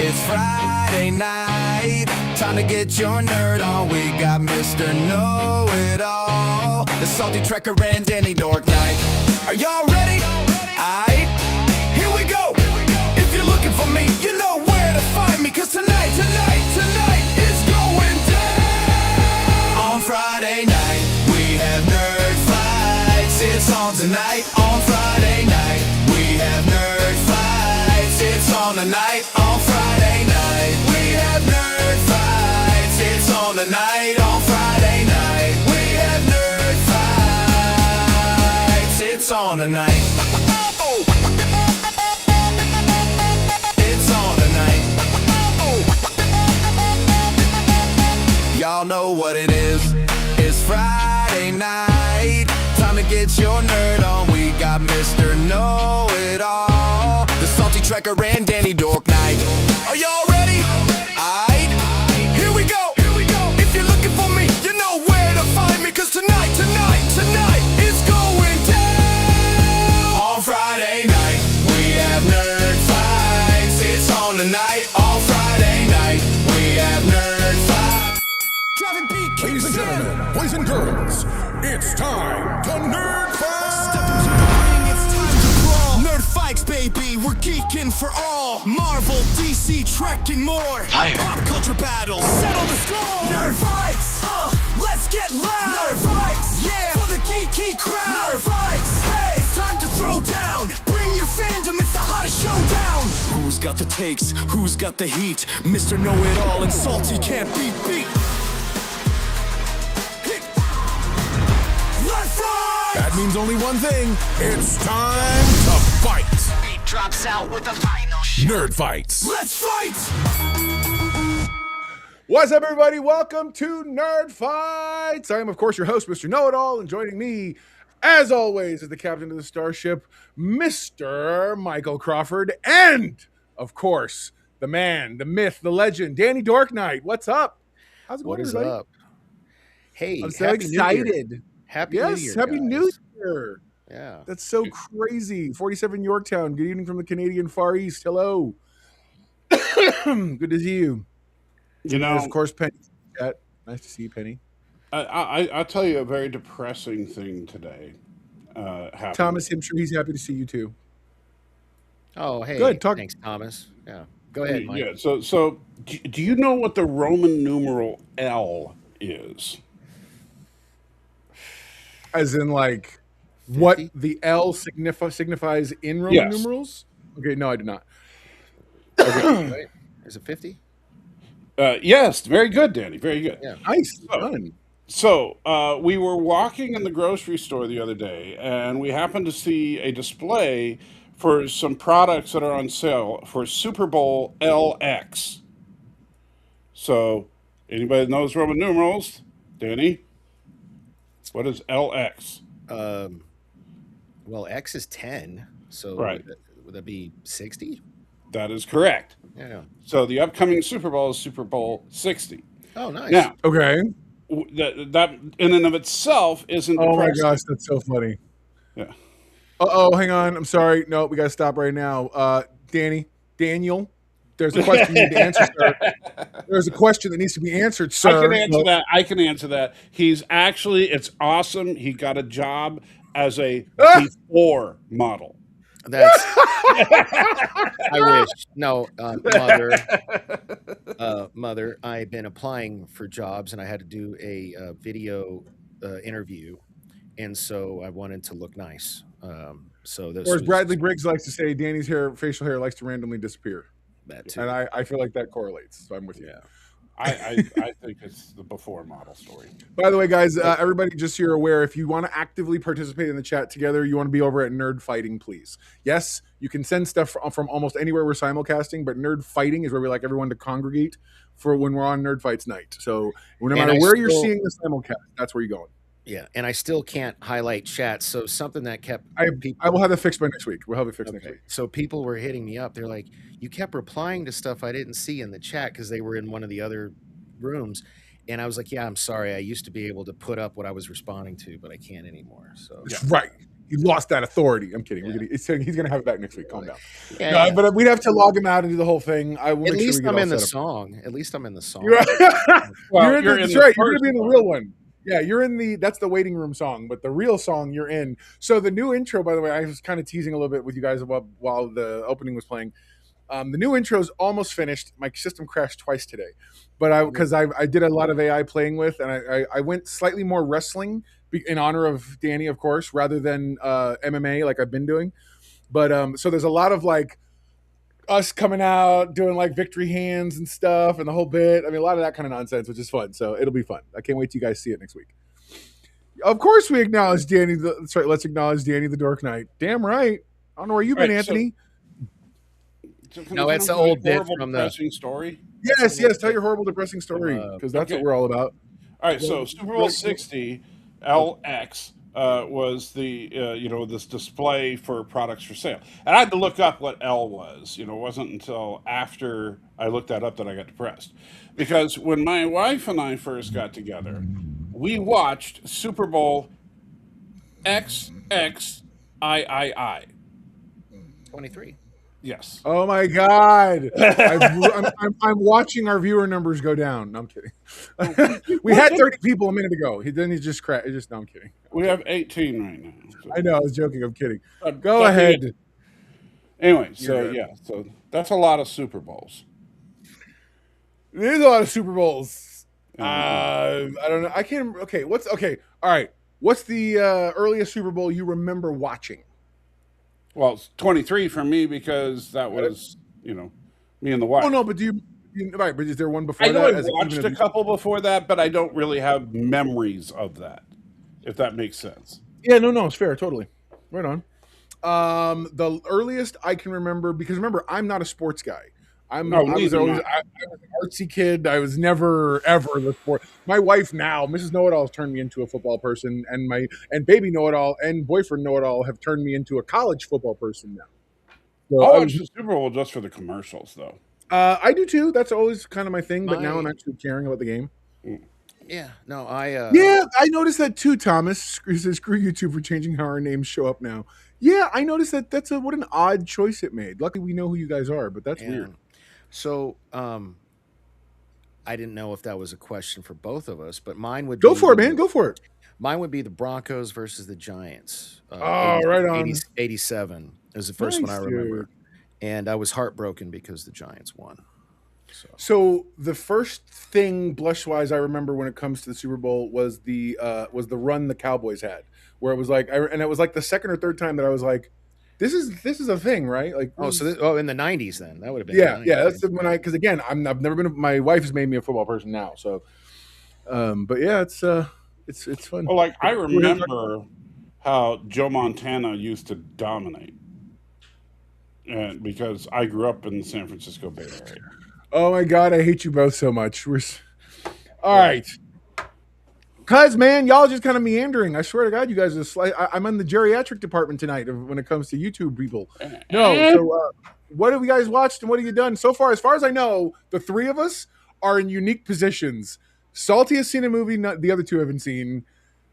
It's Friday night, time to get your nerd on. We got Mr. Know-It-All, the SaltyTrekker and Danny Dork Night. Are y'all ready? Aight, here we go. If you're looking for me, you know where to find me. Cause tonight is going down. On Friday night, we have nerd fights. It's on tonight. On Friday night, we have nerd fights. It's on tonight. On Friday night, we have nerd fights. It's on tonight. On Friday night, we have nerd fights. It's on tonight. It's on tonight. Y'all know what it is. It's Friday night. Time to get your nerd on. We got Mr. Know-It-All, the SaltyTrekker and Danny Dork Night. Are y'all ready? Aight, here we go. If you're looking for me, you know where to find me. Cause tonight is going down. On Friday night, we have nerd fights. It's on tonight. On Friday night, we have nerd fights. Driving PK. Ladies and gentlemen, boys and girls, it's time to nerd fight! Step into the ring, it's time to brawl. Nerd fights, baby, we're geeking for all. Marvel, DC, Trek, and more. Pop culture battles, settle the score. Nerd fights, let's get loud. Nerd fights, yeah, for the geeky crowd. Nerd fights, hey, it's time to throw down. Bring your fandom, it's the hottest showdown. Who's got the takes? Who's got the heat? Mr. Know-It-All and Salty can't be beat. That means only one thing. It's time to fight. Beat drops out with the final shot. Nerd fights. Let's fight! What's up, everybody? Welcome to Nerd Fights. I am, of course, your host, Mr. Know-It-All, and joining me, as always, is the captain of the starship, Mr. Michael Crawford, and, of course, the man, the myth, the legend, Danny Dork Night. What's up? How's it going, What is everybody? up? Hey, I'm so Happy New Year. excited. Happy New Yes, Year, Happy guys. New Year. Yeah. That's so crazy. 47 Yorktown. Good evening from the Canadian Far East. Hello. Good to see you. You And know, of course, Penny. Chat. Nice to see you, Penny. I'll tell you a very depressing thing today happened. Thomas, I'm sure he's happy to see you too. Oh, hey. Good, talk- Thanks, Thomas. Yeah. Go ahead, Mike. Yeah. So do you know what the Roman numeral L is? As in, like, what 50? the L signifies in Roman Yes. numerals? Okay, no, I do not. Right? Is it 50? Yes. Very good, Danny. Very good. Yeah. Nice. Oh. Done. So we were walking in the grocery store the other day, and we happened to see a display for some products that are on sale for Super Bowl LX. So anybody that knows Roman numerals, Danny? What is LX? Well, X is 10. So Right. would that be 60? That is correct. Yeah. So the upcoming Super Bowl is Super Bowl 60. Oh, nice. Now, Okay. that in and of itself isn't Oh my depressing. gosh, that's so funny. Yeah. Hang on. I'm sorry. No, we got to stop right now. Daniel, there's a question you need to answer, sir. There's a question that needs to be answered, sir. I can answer that. He's actually, it's awesome. He got a job as a before model. That's. I wish. No, mother, I've been applying for jobs and I had to do a video interview. And so I wanted to look nice. So this Or as was Bradley Briggs likes to say, Danny's facial hair likes to randomly disappear. that too. And I feel like that correlates. So I'm with you. Yeah. I think it's the before model story. By the way, guys, everybody, just so you're aware, if you want to actively participate in the chat together, you want to be over at Nerd Fighting, please. Yes, you can send stuff from almost anywhere we're simulcasting, but Nerd Fighting is where we like everyone to congregate for when we're on Nerd Fights night. So no matter where you're seeing the simulcast, that's where you're going. Yeah, and I still can't highlight chat. So something that kept I people. will have it fixed by next week. We'll have it fixed next week. So people were hitting me up. They're like, "You kept replying to stuff I didn't see in the chat because they were in one of the other rooms," and I was like, "Yeah, I'm sorry. I used to be able to put up what I was responding to, but I can't anymore." So That's right. he lost that authority. I'm kidding. He's gonna have it back next week. Calm down. Yeah, No, yeah. but we'd have to log him out and do the whole thing. I will At make sure least we get I'm all in the set up. song. At least I'm in the song. You're Well, in that's the right. You're gonna first be in the one. real one. Yeah, you're in that's the waiting room song, but the real song you're in. So the new intro, by the way, I was kind of teasing a little bit with you guys while the opening was playing. The new intro is almost finished. My system crashed twice today, but because I did a lot of AI playing with, and I went slightly more wrestling in honor of Danny, of course, rather than MMA like I've been doing. But so there's a lot of like us coming out doing like victory hands and stuff and the whole bit. I mean, a lot of that kind of nonsense, which is fun. So it'll be fun. I can't wait till you guys see it next week. Of course, we acknowledge Danny. Sorry, let's acknowledge Danny the Dork Knight. Damn right. I don't know where you've been, Right, Anthony. So can No, I it's tell the my old bit horrible, from the- depressing story. Yes, tell your horrible, depressing story because that's okay. what we're all about. All right, so Super Bowl 60 LX was the this display for products for sale, and I had to look up what L was. It wasn't until after I looked that up that I got depressed, because when my wife and I first got together, we watched Super Bowl XXIII. 23. Yes. Oh my God! I'm watching our viewer numbers go down. No, I'm kidding. We had 30 people a minute ago. Then he just crashed. No, I'm kidding. We have 18 right now. So. I know. I was joking. I'm kidding. I'm Go jumping ahead. in. Anyway, so You're good. yeah, so that's a lot of Super Bowls. There's a lot of Super Bowls. I don't know. I can't. Okay. All right. What's the earliest Super Bowl you remember watching? Well, it's 23 for me because that was, me and the wife. Oh no, but right? But is there one before I know that? I watched a couple before that, but I don't really have memories of that, if that makes sense. Yeah, no, it's fair, totally. Right on. The earliest I can remember, because remember, I'm not a sports guy. I was an artsy kid. I was never ever the sport. My wife now, Mrs. Know-It-All, has turned me into a football person, and baby Know-It-All and boyfriend Know-It-All have turned me into a college football person now. So I'll watch the Super Bowl just for the commercials, though. I do too. That's always kind of my thing. But now I'm actually caring about the game. Yeah, no, Yeah, I noticed that too, Thomas. He says, screw YouTube for changing how our names show up now. Yeah, I noticed that. What an odd choice it made. Luckily, we know who you guys are, but that's weird. So, I didn't know if that was a question for both of us, but mine would Go for it, man. Go for it. Mine would be the Broncos versus the Giants. Right on. 87 is the first one I remember. Dude. And I was heartbroken because the Giants won. So the first thing blush-wise I remember when it comes to the Super Bowl was the run the Cowboys had, where it was like, and it was like the second or third time that I was like, this is a thing, right? Like, in the 90s then that would have been yeah. That's when because again I've never been. My wife has made me a football person now, so. But yeah, it's fun. Well, like I remember how Joe Montana used to dominate, and because I grew up in the San Francisco Bay Area. Oh my God, I hate you both so much. All right. Cuz, man, y'all just kind of meandering. I swear to God, you guys are I'm in the geriatric department tonight when it comes to YouTube people. No, so what have you guys watched and what have you done? So far as I know, the three of us are in unique positions. Salty has seen a movie the other two haven't seen.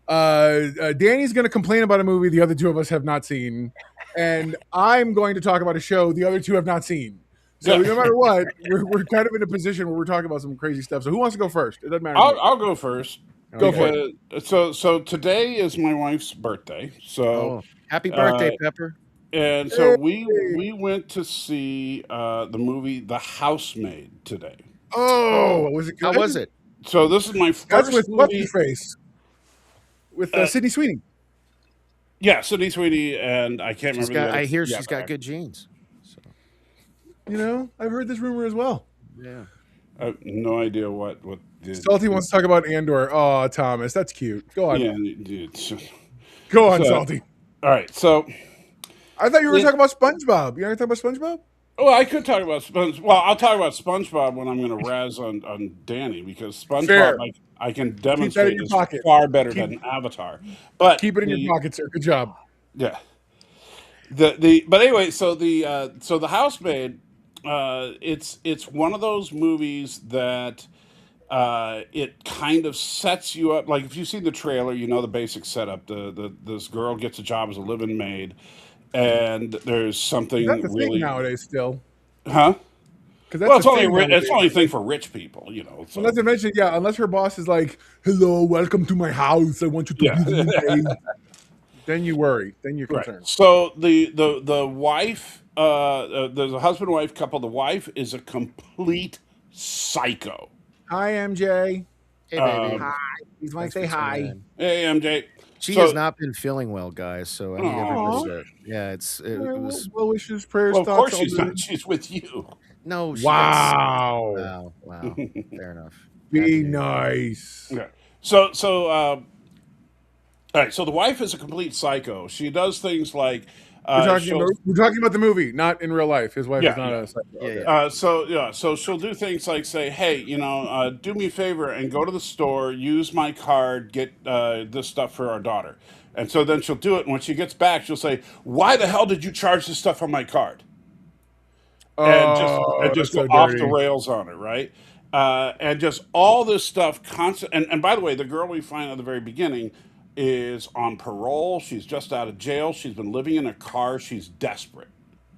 Danny's going to complain about a movie the other two of us have not seen. And I'm going to talk about a show the other two have not seen. So no matter what, we're kind of in a position where we're talking about some crazy stuff. So who wants to go first? It doesn't matter. I'll go first. Go for it. So today is my wife's birthday. So happy birthday, Pepper. And so we went to see the movie The Housemaid today. Oh, was it good? How was it? So this is my first That's with movie. What's-Face? With Sydney Sweeney. Yeah, Sydney Sweeney, and I can't remember. I hear she's got good genes. I've heard this rumor as well. Yeah. I have no idea what Salty wants to talk about Andor. Oh, Thomas, that's cute. Go on. Yeah, Go on, Salty. All right, so I thought you were talking about SpongeBob. You want to talk about SpongeBob? Oh, I could talk about SpongeBob. Well, I'll talk about SpongeBob when I'm going to razz on Danny, because SpongeBob I can demonstrate is far better than Avatar. But keep it in your pocket, sir. Good job. Yeah. But anyway, so the Housemaid, it's one of those movies that it kind of sets you up. Like if you see the trailer, you know the basic setup. This girl gets a job as a living maid, and there's Is that the something thing really, nowadays still? huh? Because Well, that's the thing it's nowadays. only a thing for rich people, you know. So Unless eventually, yeah, unless her boss is like, "Hello, welcome to my house. I want you to yeah. be the new maid." Then you worry. Then you're Right. concerned. So the wife, there's a husband and wife couple. The wife is a complete psycho. Hi, MJ. Hey, baby. Hi. Please, Mike, Thanks for say hi. tuning in. Hey, MJ. She has So, not been feeling well, guys. So I need Aw. everybody to. Yeah, it Well, was. well wishes, prayers, well, of thoughts, course all she's good. not. She's with you. No, she got sick. Wow. Wow. Fair enough. Be Happy New Year. nice. Okay. So, all right. So the wife is a complete psycho. She does things like, she'll, We're talking about the movie, not in real life. His wife is not yeah. a psycho. Yeah, Okay. yeah. So she'll do things like say, "Hey, do me a favor and go to the store, use my card, get this stuff for our daughter." And so then she'll do it, and when she gets back, she'll say, "Why the hell did you charge this stuff on my card?" And just Oh, and that's just go so off the dirty. rails on it, right? And just all this stuff constant. And by the way, the girl we find at the very beginning is on parole. She's just out of jail. She's been living in a car. She's desperate.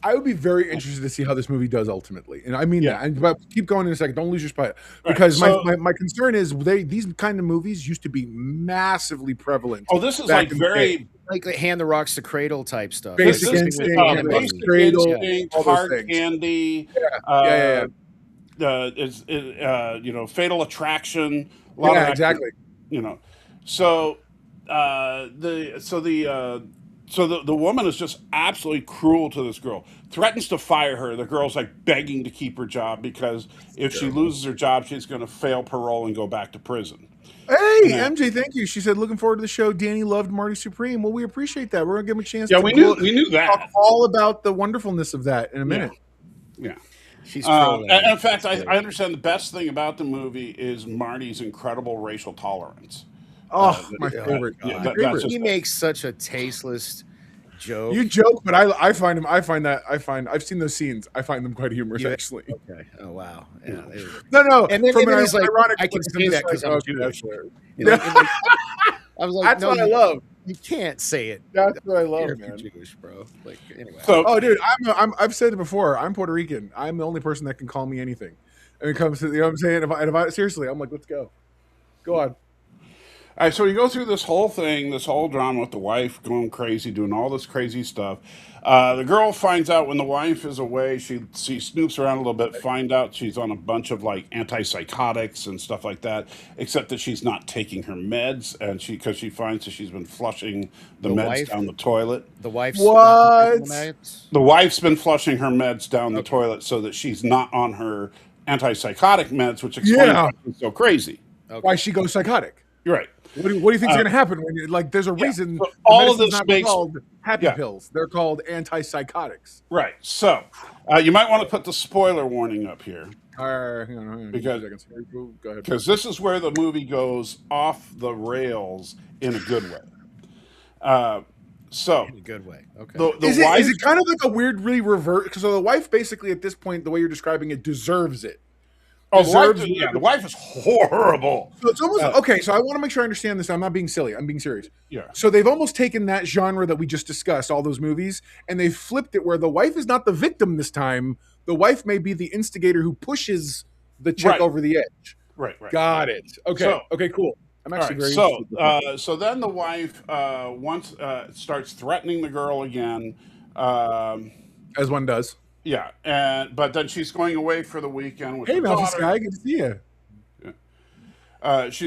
I would be very interested to see how this movie does ultimately, and I mean Yeah. that. And but keep going in a second. Don't lose your spot, Right. because So, my concern is these kind of movies used to be massively prevalent. oh, this is back like in the day. very Like the hand the rocks to cradle type stuff. Basic Like, Instinct, with Hand the the Rocks movie. to Cradle, Instinct, all those Hard things. Candy, Yeah. Fatal Attraction. A lot Yeah, of that, exactly. you know. So the woman is just absolutely cruel to this girl. Threatens to fire her. The girl's like begging to keep her job because if she loses her job, she's going to fail parole and go back to prison. Hey, Yeah. MJ, thank you. She said, looking forward to the show. Danny loved Marty Supreme. Well, we appreciate that. We're gonna give him a chance. Yeah, to we knew talk that. all about the wonderfulness of that in a Yeah. minute. Yeah. She's trolling. And in fact, That's good. I understand the best thing about the movie is Marty's incredible racial tolerance. Oh, my Oh, favorite. Yeah, My God. that's favorite. just He makes such a tasteless joke. You joke, but I've seen those scenes. I find them quite humorous, You- actually. Okay. Oh wow. Yeah. No. And then, from and then an he's like, ironic I can place, say I'm that just because like, I'm okay, that's Jewish. hilarious. And like, I was like, That's no, what I love. you can't say it. That's what I love, You're man. Jewish, bro. Like anyway. So Oh, dude, I've said it before. I'm Puerto Rican. I'm the only person that can call me anything. And it comes to, you know what I'm saying? If I seriously, I'm like, let's go. Go on. all right, so you go through this whole thing, this whole drama with the wife going crazy, doing all this crazy stuff. The girl finds out when the wife is away. She snoops around a little bit, find out she's on a bunch of like antipsychotics and stuff like that. Except that she's not taking her meds, and because she finds that she's been flushing the The meds wife? down the toilet. The wife's What? The wife's been flushing her meds down the toilet so that she's not on her antipsychotic meds, which explains Yeah. why she's so crazy. Why she goes psychotic? You're right. What do you think is going to happen when you like? There's a reason. So the all of medicine's this not makes- called happy yeah. pills. They're called antipsychotics. Right. So you might want to put the spoiler warning up here All right, hang on, Because- 2 seconds. Go ahead. because this is where the movie goes off the rails in a good way. So In a good way. Okay. the Is wife, it kind of like a weird, really revert? Because the wife basically at this point, the way you're describing it, deserves it. the wife, deserves- the wife is horrible. So it's almost okay. So I want to make sure I understand this. I'm not being silly. I'm being serious. Yeah. So they've almost taken that genre that we just discussed, all those movies, and they've flipped it where the wife is not the victim this time. The wife may be the instigator who pushes the chick Right. over the edge. Right. Got it. Okay. So- Okay. Cool. I'm All actually right, very interested. so then the wife starts threatening the girl again. As one does. Yeah, but then she's going away for the weekend with Hey, the Mouthy daughter. Sky, good to see you.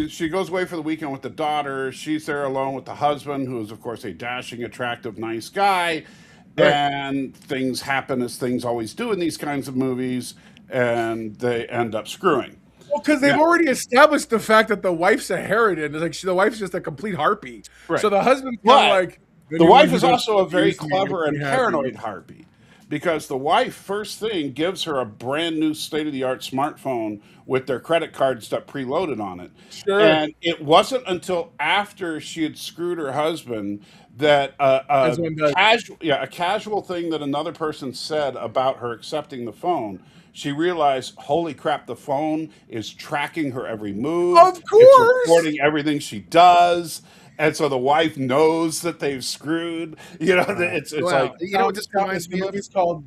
She goes away for the weekend with the daughter. She's there alone with the husband, who is of course a dashing, attractive, nice guy. Right. And things happen as things always do in these kinds of movies, and they end up screwing. Well, because they've Yeah. already established the fact that the wife's a harridan. It's like the wife's just a complete harpy. Right. So the husband's kind But of like the wife is "Anyone who also a does very this to me clever makes and me happy." paranoid harpy, because the wife first thing gives her a brand new state of the art smartphone with their credit card stuff preloaded on it. Sure. And it wasn't until after she had screwed her husband that As one does. a casual thing that another person said about her accepting the phone she realized, holy crap, the phone is tracking her every move. Of It's course. recording everything she does. And so the wife knows that they've screwed. It's Well, like, you know what this Thomas, reminds me of?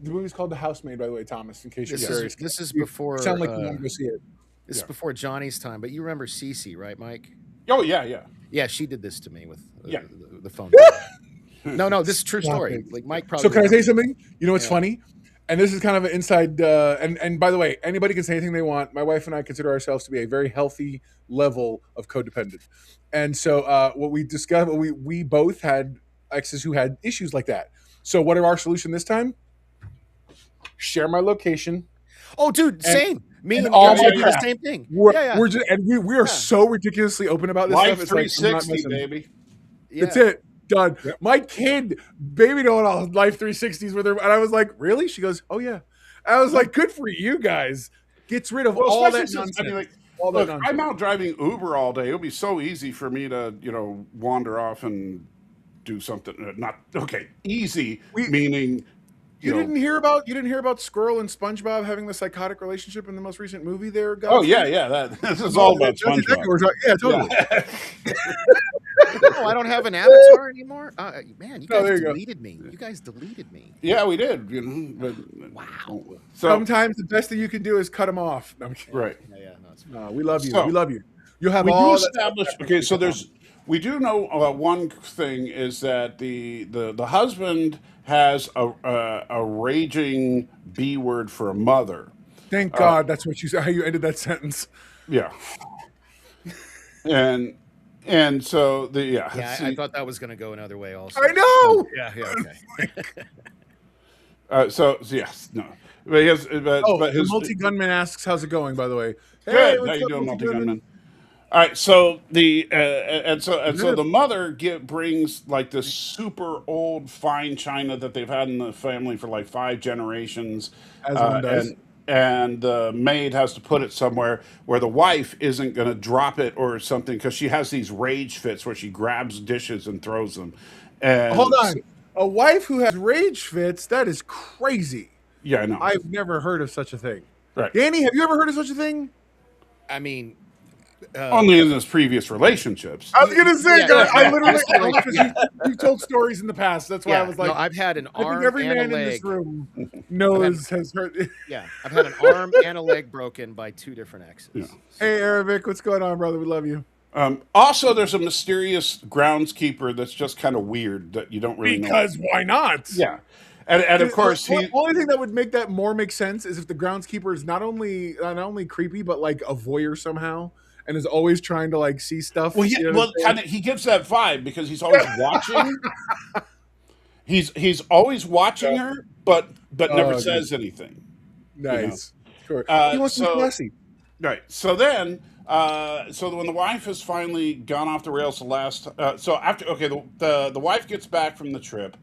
The movie's called The Housemaid, by the way, Thomas. In case you're curious, This is you before sound like you want to go see it. this is before Johnny's time. But you remember Cece, right, Mike? oh yeah, yeah. Yeah, she did this to me with Yeah. the phone. No, this is true story. Like Mike probably. So can I say remembers. something? You know what's Yeah. funny? And this is kind of an inside. And by the way, anybody can say anything they want. My wife and I consider ourselves to be a very healthy level of codependent. And so what we discovered, we both had exes who had issues like that. So what are our solution this time? Share my location. Oh, dude, same. Me and and all you my do the crap. same thing. We're, yeah, yeah. we're just and we are so ridiculously open about this Life stuff. It's like, I'm not 360, messing. baby. Yeah. That's it. Done. My kid, baby, know all Life 360s with her, and I was like, "Really?" She goes, "Oh yeah." I was like, "Good for you guys." Gets rid of Well, all especially that since, nonsense. I mean, like, all that look, nonsense. I'm out driving Uber all day. It'll be so easy for me to, wander off and do something. Not okay. Easy, meaning You didn't hear about Squirrel and SpongeBob having the psychotic relationship in the most recent movie there, guys? Oh yeah, yeah. This is all about That's exactly SpongeBob. what we're talking. Yeah, totally. No, I don't have an avatar anymore. Man, you No, guys there you go. deleted me. You guys deleted me. Yeah, we did. But, Wow. So Sometimes the best thing you can do is cut them off. No, I'm kidding. right. Yeah, no, it's No, we love you. So- we love you. You'll have We do all that. establish. Okay, so we do know one thing is that the husband has a raging B word for a mother. Thank God that's what you said. How you ended that sentence. Yeah. And so Yeah, see, I thought that was going to go another way also. I know. Yeah, okay. so yes, no. But his, but, Oh, but the his multi gunman asks, "How's it going?" By the way, good. How what's you up, doing, multi-gunman? multi-gunman? All right, so so the mother brings like this super old fine china that they've had in the family for like 5 generations, As one does. and the maid has to put it somewhere where the wife isn't going to drop it or something because she has these rage fits where she grabs dishes and throws them. And Hold on. A wife who has rage fits, that is crazy. yeah, I know. I've never heard of such a thing. Right. Danny, have you ever heard of such a thing? I mean, Only in his previous relationships. I was gonna say, Yeah, guys, yeah, I literally, yeah. because you've told stories in the past. That's why I was like, no, I've had an I think arm every and a man in this leg. room knows has heard. Yeah, I've had an arm and a leg broken by 2 different exes. Yeah. Hey, Aravic, what's going on, brother? We love you. Also, there's a mysterious groundskeeper that's just kind of weird that you don't really know. Because why not? Yeah, and of course the only thing that would make that more make sense is if the groundskeeper is not only creepy but like a voyeur somehow and is always trying to like see stuff. Well, you know what I'm saying? kind of he gives that vibe because he's always watching. He's always watching her, but never dude. says anything. Nice. Sure. Uh, He wants to be so- classy. Right. So then, so when the wife has finally gone off the rails, so after the wife gets back from the trip,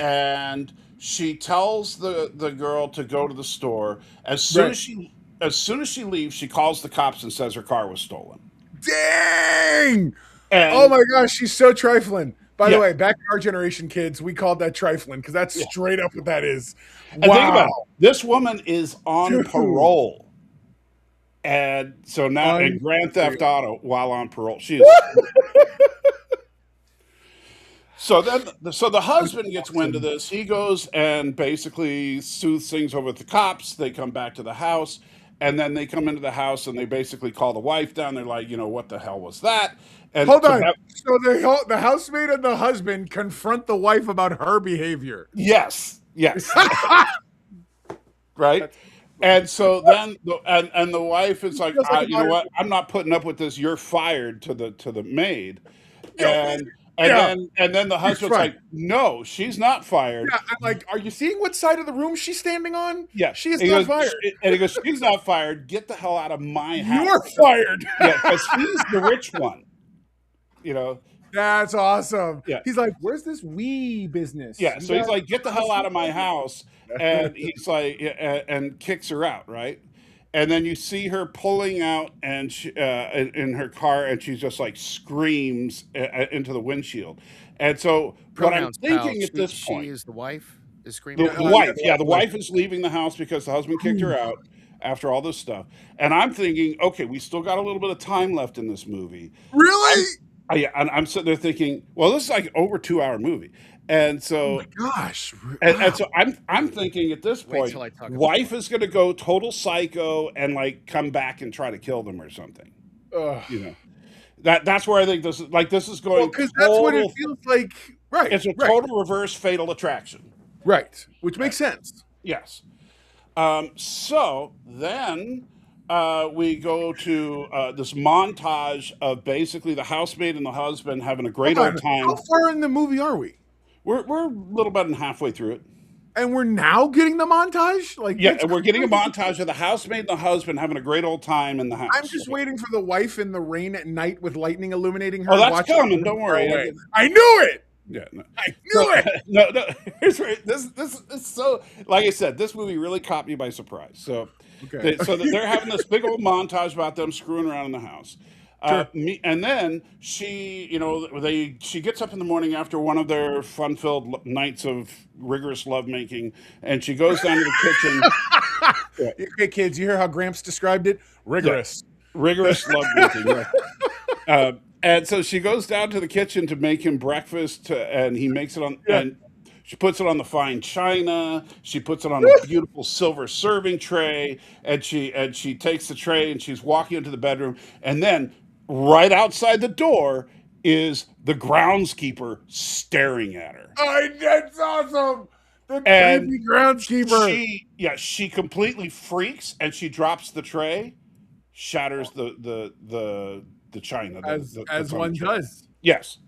and she tells the girl to go to the store. As soon as she leaves, she calls the cops and says her car was stolen. Dang! And, Oh my gosh, she's so trifling. By the Yeah. way, back in our generation, kids, we called that trifling because that's straight up what that is. And think about it. Wow. This woman is on Dude. parole. And so now in Grand Theft Auto while on parole. She is So the husband gets wind of this. He goes and basically soothes things over with the cops. They come back to the house, and then they come into the house and they basically call the wife down. They're like, what the hell was that? And Hold so on. So the housemaid and the husband confront the wife about her behavior. yes, right. And so then the wife is like, Feels like you know what? I'm not putting up with this. You're fired to the maid. And Yeah. then the husband's right. like, no, she's not fired. Yeah, I'm like, are you seeing what side of the room she's standing on? Yeah, She is And he not goes- fired. And he goes, she's not fired. Get the hell out of my house. You're fired. Yeah, because he's the rich one. That's awesome. Yeah. He's like, where's this wee business? Yeah. You So he's got- like, get the hell out of my house. And he's like, and kicks her out, right? And then you see her pulling out and in her car, and she just like screams into the windshield. And so what I'm Pronouns, pal. thinking at this point, She is the wife. Is Scream The over? wife, yeah, the wife is leaving the house because the husband kicked her out after all this stuff. And I'm thinking, okay, we still got a little bit of time left in this movie. Really? Yeah, and I'm sitting there thinking, well, this is like over 2 hour movie, and Oh my so gosh! and Wow. so I'm thinking at this Wait point, till I talk about wife one. is going to go total psycho and like come back and try to kill them or something. Ugh. You know that's where I think this is Well, going because that's what it total. feels like. Right. It's a Right. total reverse Fatal Attraction. Right. Which makes sense. Yes. So then we go to this montage of basically the housemaid and the husband having a great Hold old on. How time. far in the movie are we? We're a little bit than halfway through it. And we're now getting the montage? Like Yeah, that's and we're getting a crazy. montage of the housemaid and the husband having a great old time in the I'm house. just waiting for the wife in the rain at night with lightning illuminating Oh, her. that's Watching coming. from Don't far worry. away. I knew it. Yeah, no. I So, knew it. no, no. Here's where this is so. Like I said, this movie really caught me by surprise. So, Okay. so that they're having this big old montage about them screwing around in the house. Sure. And then she, she gets up in the morning after one of their fun-filled nights of rigorous lovemaking, and she goes down to the kitchen. Yeah, Okay, kids, you hear how Gramps described it? yeah, Rigorous. rigorous lovemaking. Yeah. And so she goes down to the kitchen to make him breakfast, and he makes it on, Yeah. and she puts it on the fine china. She puts it on a beautiful silver serving tray, and she takes the tray and she's walking into the bedroom, and then right outside the door is the groundskeeper staring at her, That's awesome. The and creepy groundskeeper. she completely freaks and she drops the tray, shatters the china, the As from the one tray. does. Yes.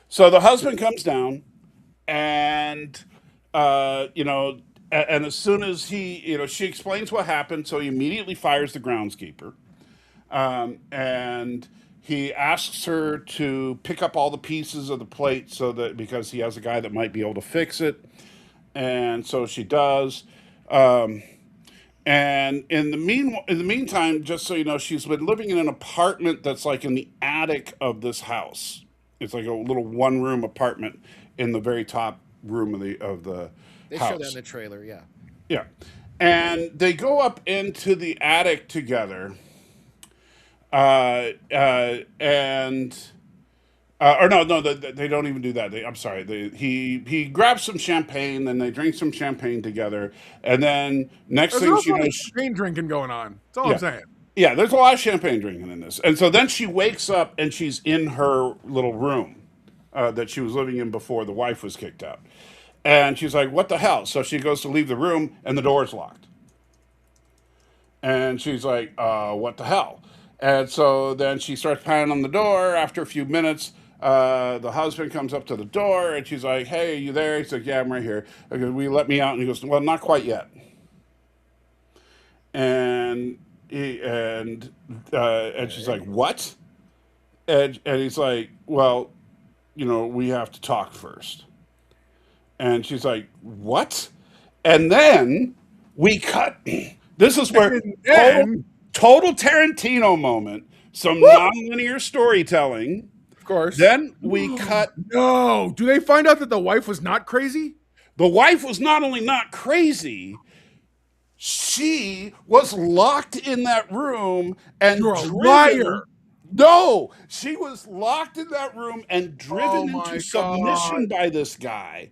So the husband comes down, and and as soon as she explains what happened, so he immediately fires the groundskeeper, and he asks her to pick up all the pieces of the plate so that because he has a guy that might be able to fix it, and so she does. And in the meantime, just so you know, she's been living in an apartment that's like in the attic of this house. It's like a little one room apartment in the very top room of the They show that in house. the trailer. Yeah. Yeah. And they go up into the attic together. And or no, they don't even do that. I'm sorry. He grabs some champagne, and they drink some champagne together, and then next There's thing also she a lot of knows, champagne drinking going on. That's all I'm yeah, saying. yeah, there's a lot of champagne drinking in this, and so then she wakes up and she's in her little room that she was living in before the wife was kicked out, and she's like, "What the hell?" So she goes to leave the room, and the door's locked. And she's like, what the hell? And so then she starts pounding on the door. After a few minutes, the husband comes up to the door and she's like, hey, are you there? He's like, yeah, I'm right here. I go, will you let me out? And he goes, well, not quite yet. And and she's like, what? And he's like, well, we have to talk first. And she's like, what? And then we cut. This is where And total, then, total Tarantino moment, some woo, nonlinear storytelling. of course. Then we cut. No. Do they find out that the wife was not crazy? The wife was not only not crazy, she was locked in that room and You're a driven. liar. No, she was locked in that room and Oh driven my into submission God. by this guy,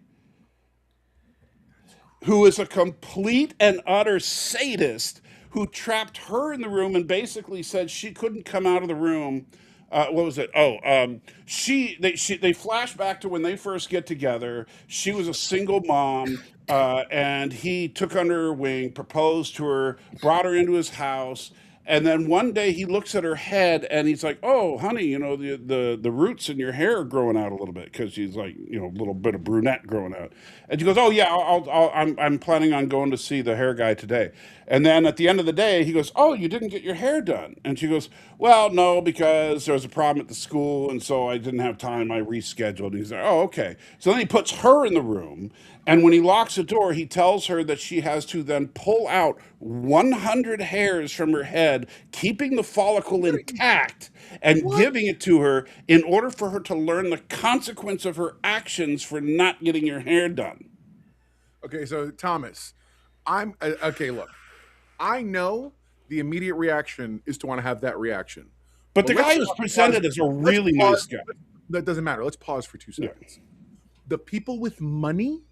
who is a complete and utter sadist who trapped her in the room and basically said she couldn't come out of the room. What was it? Oh, they flash back to when they first get together. She was a single mom, and he took under her wing, proposed to her, brought her into his house. And then one day he looks at her head and he's like, "Oh, honey, the roots in your hair are growing out a little bit because she's like, a little bit of brunette growing out." And she goes, "Oh yeah, I'm planning on going to see the hair guy today." And then at the end of the day, he goes, "Oh, you didn't get your hair done?" And she goes, "Well, no, because there was a problem at the school, and so I didn't have time. I rescheduled." And he's like, "Oh, okay." So then he puts her in the room, and when he locks the door, he tells her that she has to then pull out 100 hairs from her head, keeping the follicle intact and giving it to her in order for her to learn the consequence of her actions for not getting her hair done. Okay, so Thomas, okay. Look, I know the immediate reaction is to want to have that reaction, But but the guy was pause. presented as a Let's really pause. nice guy. That doesn't matter. Let's pause for 2 Yeah. seconds. The people with money,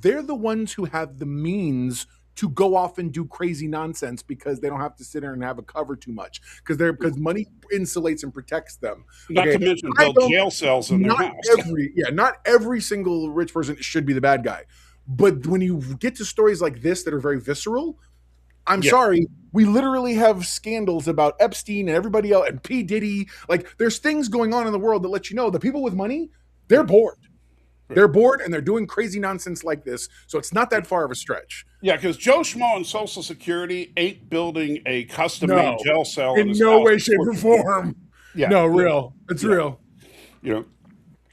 they're the ones who have the means to go off and do crazy nonsense because they don't have to sit there and have a cover too much because money insulates and protects them. Not Okay, to mention I build don't. jail cells in their Not house. not every single rich person should be the bad guy, but when you get to stories like this that are very visceral, I'm Yeah. sorry, we literally have scandals about Epstein and everybody else and P. Diddy. Like, there's things going on in the world that let you know the people with money, they're bored. They're bored and they're doing crazy nonsense like this. So it's not that far of a stretch. Yeah, because Joe Schmo and Social Security ain't building a custom-made No, jail cell in in his no house. way, shape, or form. Yeah. No, real. It's Yeah. real. You know,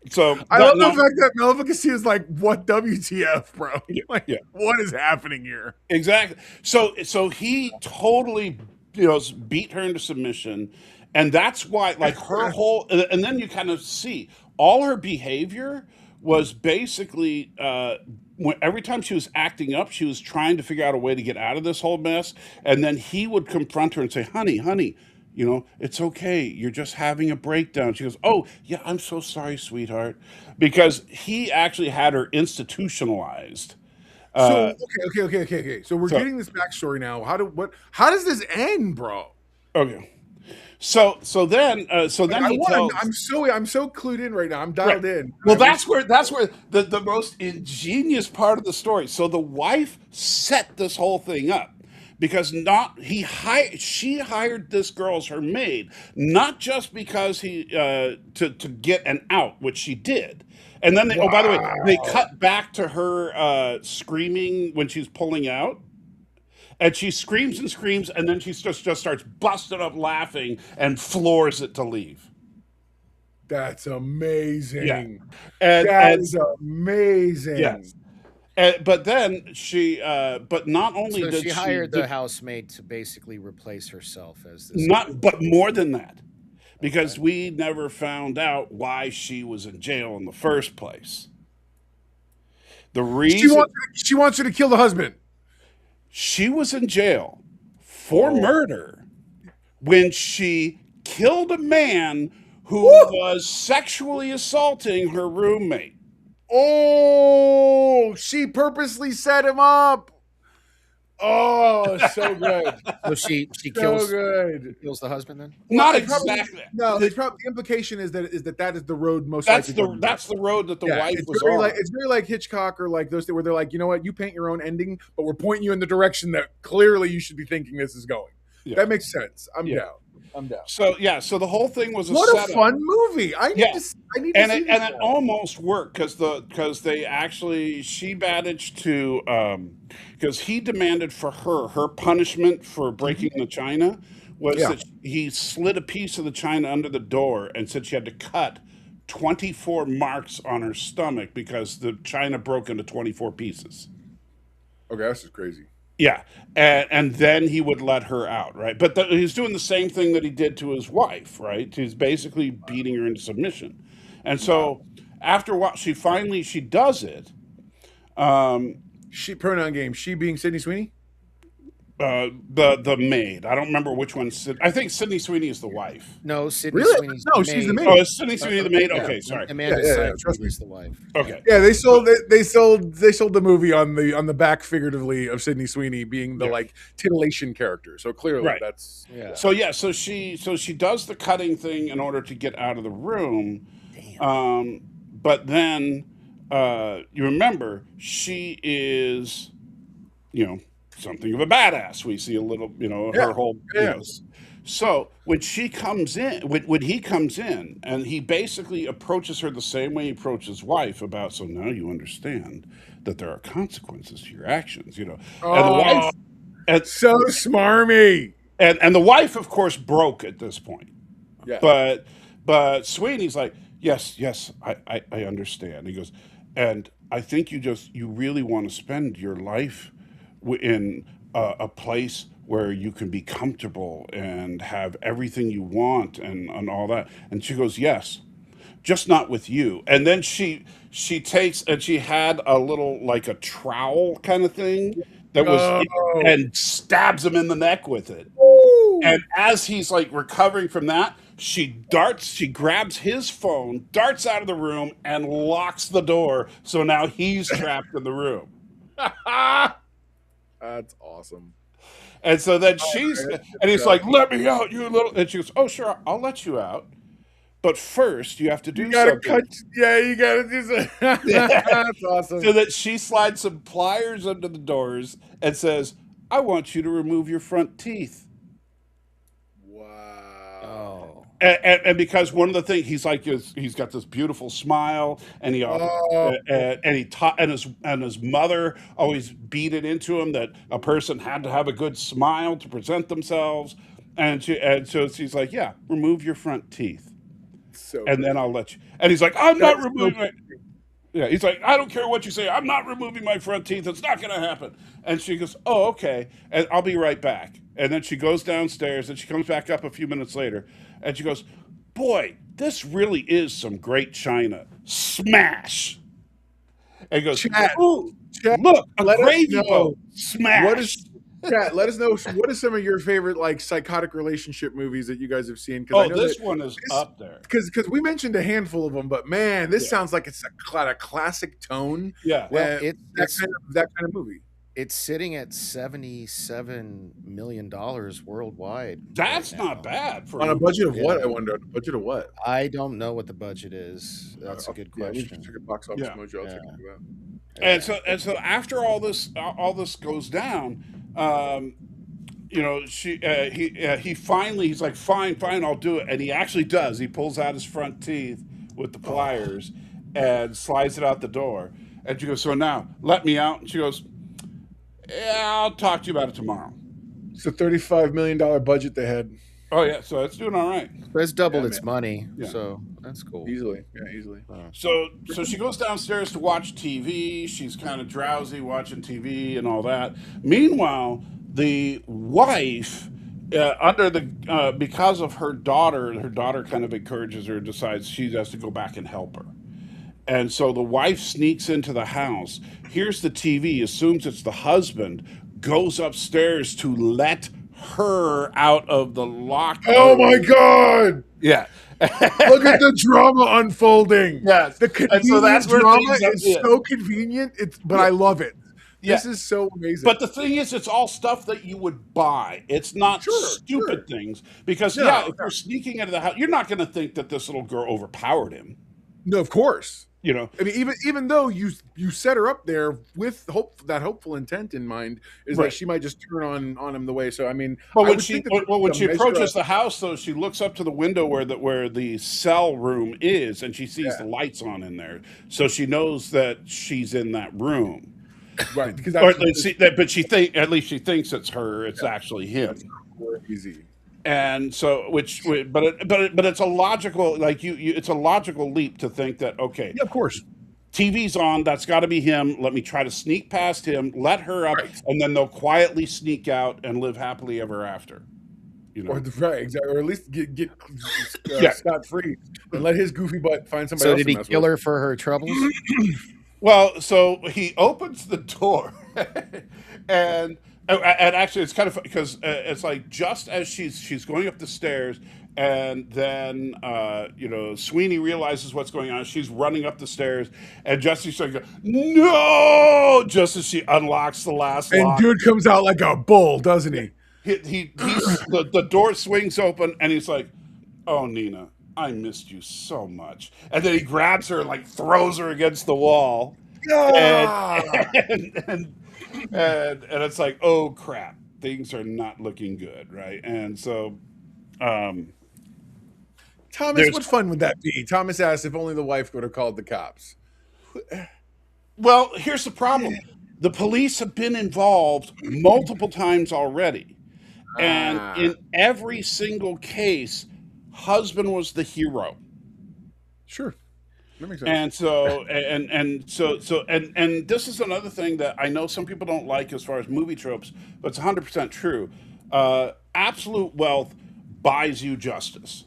so I love the fact that Maleficent is like, what WTF, bro? Yeah, Like, yeah. what is happening here? Exactly. So he totally, beat her into submission, and that's why, like, her whole, and then you kind of see all her behavior was basically, every time she was acting up, she was trying to figure out a way to get out of this whole mess, and then he would confront her and say, honey, it's okay. You're just having a breakdown. She goes, oh, yeah, I'm so sorry, sweetheart. Because he actually had her institutionalized. So okay. So we're So, getting this backstory now. How does this end, bro? okay. So then he tells. I'm so clued in right now. I'm Right. dialed in. Well, that's where the most ingenious part of the story. So the wife set this whole thing up because not he hired she hired this girl as her maid, not just because he to get an out, which she did. And then oh, by the way, they cut back to her screaming when she's pulling out. And she screams and screams, and then she just starts busting up laughing and floors it to leave. That's Yeah, amazing. That and is amazing. yes, but then but not only So did she hired the did, housemaid to basically replace herself as this. not, but more than that, because we never found out why she was in jail in the first place. The reason She wants her to kill the husband. she was in jail for murder when she killed a man who was sexually assaulting her roommate. Oh, she purposely set him up. Oh, so good. So she So kills good. the husband then? Not It's probably- exactly. No, the implication is that is the road most likely. That's the road that the wife it's was very on. like it's very like Hitchcock or like those things where they're like, you know what, you paint your own ending, but we're pointing you in the direction that clearly you should be thinking this is going. Yeah. That makes sense. I'm Yeah. down. I'm down. So the whole thing was a What setup. a fun movie! I need Yeah. to. I need to and see it, this and it now. almost worked because they actually she managed to because he demanded for her punishment for breaking the china was Yeah. that he slid a piece of the china under the door and said she had to cut 24 marks on her stomach because the china broke into 24 pieces. Okay, this is crazy. Yeah, and then he would let her out, right? But he's doing the same thing that he did to his wife, right? He's basically beating her into submission, and so after a while, she does it. She pronoun game. She being Sydney Sweeney. The maid. I don't remember which one. I think Sydney Sweeney is the wife. No, Sydney Really? Sweeney's No, she's the maid. Oh, is Sydney Sweeney the maid? Yeah. Okay, sorry. Amanda Yeah, Seyfried trust me. is the wife. Okay, Yeah, they sold the movie on the back figuratively of Sydney Sweeney being the Yeah. like titillation character. So clearly Right. that's Yeah. so she does the cutting thing in order to get out of the room. But then you remember she is, something of a badass. We see a little, her whole. Yes. So when she comes in, when he comes in, and he basically approaches her the same way he approached his wife about. So now you understand that there are consequences to your actions, And the wife, and, so smarmy. and the wife, of course, broke at this point. Yeah. But Sweeney's like, yes, I understand. He goes, and I think you really want to spend your life in a place where you can be comfortable and have everything you want and all that. And she goes, yes, just not with you. And then she takes and she had a little like a trowel kind of thing that was Oh. and stabs him in the neck with it. Woo! And as he's like recovering from that, she grabs his phone, darts out of the room, and locks the door. So now he's trapped in the room. That's awesome. And so then That's and good he's stuff. like, "Let me out, you little." And she goes, "Oh, sure, I'll let you out, but first you have to You do gotta something." cut. Yeah, you gotta do something. That's awesome. So that she slides some pliers under the doors and says, "I want you to remove your front teeth." Wow. Oh. And because one of the things he's got this beautiful smile, and Oh. he taught and his mother always beat it into him that a person had to have a good smile to present themselves, and so she's like, yeah, remove your front teeth, So and then great. I'll let you. And he's like, I'm That not is so removing my. Yeah, he's like, I don't care what you say. I'm not removing my front teeth. It's not going to happen. And she goes, oh, okay. And I'll be right back. And then she goes downstairs and she comes back up a few minutes later. And she goes, boy, this really is some great china. Smash. And he goes, Chat. ooh, Chat. look, a Let us gravy know boat. Smash. what is. Chat. Let us know what is some of your favorite like psychotic relationship movies that you guys have seen. Because I Oh, know this that one is up there. because we mentioned a handful of them, but man, this Yeah. sounds like it's a classic tone. Yeah. Well, That kind of movie. it's sitting at $77 million worldwide. That's right not now. bad for On a movie. budget of what? Yeah. I wonder. On a budget of what? I don't know what the budget is. That's a good Yeah, we should question. check a box office Yeah. mojo. I'll check Yeah. it out. And so after all this goes down, he finally he's like, fine, I'll do it, and he actually does. He pulls out his front teeth with the pliers and slides it out the door. And she goes, so now let me out. And she goes, yeah, I'll talk to you about it tomorrow. It's a $35 million budget they had. Oh yeah, so it's doing all right. But it's doubled Yeah, its man. money, Yeah. so that's cool. Easily. Yeah, easily. So she goes downstairs to watch TV. She's kind of drowsy watching TV and all that. Meanwhile, the wife, because of her daughter kind of encourages her, decides she has to go back and help her. And so the wife sneaks into the house, hears the TV, assumes it's the husband, goes upstairs to let her out of the locked Oh my room. God! Yeah. Look at the drama unfolding. Yes. The And convenient so that's where drama things is yeah. so convenient. But I love it. This Yeah. is so amazing. But the thing is, it's all stuff that you would buy. It's not Sure. stupid things. Because, No, if you're sneaking into the house, you're not going to think that this little girl overpowered him. No, of course. You know, I mean, even though you set her up there with that hopeful intent in mind, is Right. that she might just turn on him the way. So I mean, but I when would she think that when there's a she measure approaches of- the house, though, she looks up to the window where the cell room is, and she sees the lights on in there, so she knows that she's in that room. right, because Or that's but at least she thinks it's her. It's actually him. easy. And so, but it's a logical it's a logical leap to think that okay, Yeah, of course. TV's on. That's got to be him. Let me try to sneak past him, let her up, Right. and then they'll quietly sneak out and live happily ever after. You know, Right, exactly. Or at least get Yeah. scot free and let his goofy butt find somebody So else. did to he mess kill with. her for her troubles? well, so he opens the door, and actually, it's kind of because it's like just as she's going up the stairs, and then Sweeney realizes what's going on. She's running up the stairs, and just as she's like, no, just as she unlocks the last And lock, dude comes out like a bull, doesn't he? the door swings open, and he's like, "Oh, Nina, I missed you so much." And then he grabs her and like throws her against the wall, Ah! and it's like, "Oh crap, things are not looking good, right?" And so, Thomas, There's- what fun would that be? Thomas asked if only the wife would have called the cops. well, here's the problem: the police have been involved multiple times already. And in every single case, husband was the hero. Sure, that makes sense. And so and this is another thing that I know some people don't like as far as movie tropes, but it's 100% true. Absolute wealth buys you justice.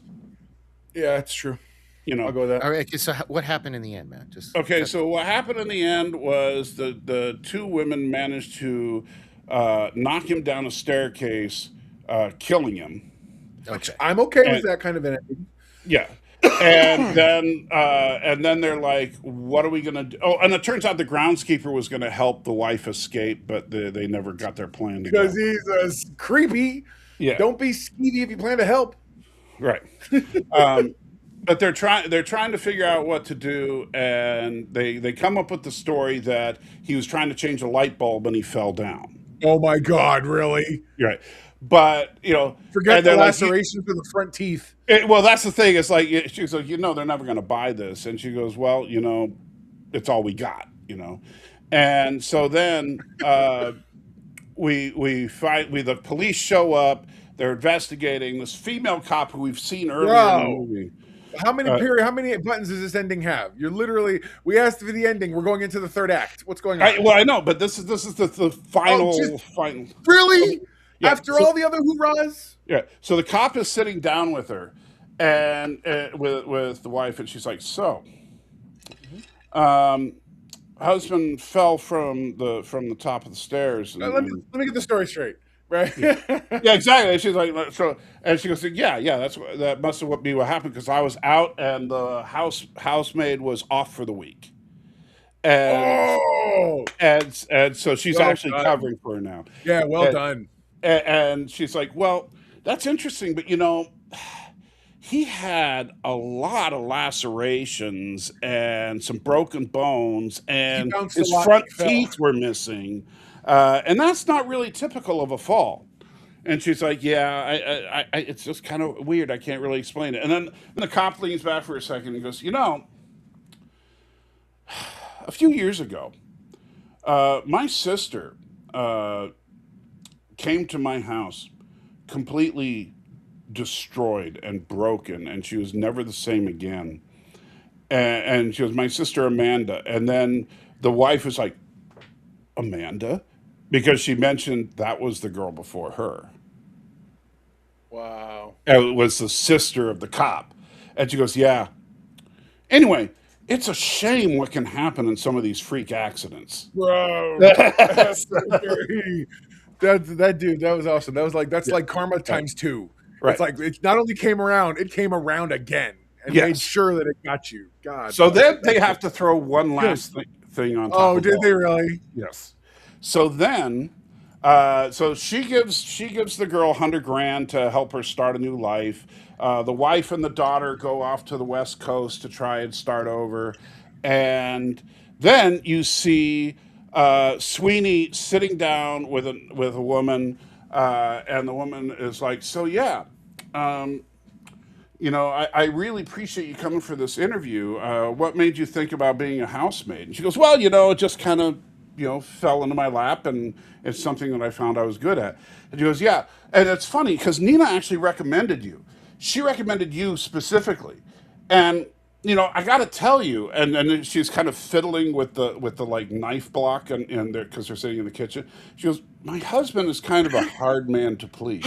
Yeah, that's true. You know, I'll go with that. All right. So what happened in the end, man? Just okay, cut. so what happened in the end was the two women managed to knock him down a staircase, killing him. Okay. I'm okay with And that kind of an ending. yeah, and then they're like, "What are we gonna do?" Oh, and it turns out the groundskeeper was gonna help the wife escape, but they never got their plan Because together. he's creepy. Yeah, Don't be skeevy if you plan to help. right. But they're trying to figure out what to do, and they come up with the story that he was trying to change a light bulb and he fell down. Oh my God, really? Right. But Forget and the they're like, laceration for the front teeth. well, that's the thing. It's like she's like, they're never going to buy this, and she goes, well, it's all we got, and so then the police show up. They're investigating this female cop who we've seen earlier in the Bro. movie. How many buttons does this ending have? We asked for the ending. We're going into the third act. What's going on? I know, but this is the final. Really? Yeah. After all the other hoorahs? Yeah. So the cop is sitting down with her, and with the wife, and she's like, "So, husband fell from the top of the stairs." Let me get the story straight. Right? Yeah, exactly. And she's like, so, and she goes, "Yeah, that must have be what happened because I was out and the housemaid was off for the week." And Oh, and so she's well actually done. covering for her now. Yeah, well And- done. And she's like, well, that's interesting, but he had a lot of lacerations and some broken bones, and bounced a his lot front when he fell. teeth were missing, and that's not really typical of a fall. And she's like, yeah, I it's just kind of weird. I can't really explain it. And then the cop leans back for a second and goes, a few years ago, my sister came to my house completely destroyed and broken, and she was never the same again. And she was my sister Amanda. And then the wife was like, Amanda? Because she mentioned that was the girl before her. Wow. It was the sister of the cop. And she goes, yeah. Anyway, it's a shame what can happen in some of these freak accidents. Bro. that dude, that was awesome. That's like karma times 2. Right. It's like it not only came around, it came around again and Yes. made sure that it got you. God. So then they have to throw one last thing on top Oh, of did all. they really? Yes. So then, so she gives the girl $100,000 to help her start a new life. The wife and the daughter go off to the West Coast to try and start over, and then you see Sweeney sitting down with a woman, and the woman is like, "So yeah, I really appreciate you coming for this interview. What made you think about being a housemaid?" And she goes, well, it just kind of, fell into my lap, and it's something that I found I was good at. And she goes, yeah. And it's funny because Nina actually recommended you. She recommended you specifically. And, I got to tell you, and then she's kind of fiddling with the like knife block and there because they're sitting in the kitchen. She goes, my husband is kind of a hard man to please.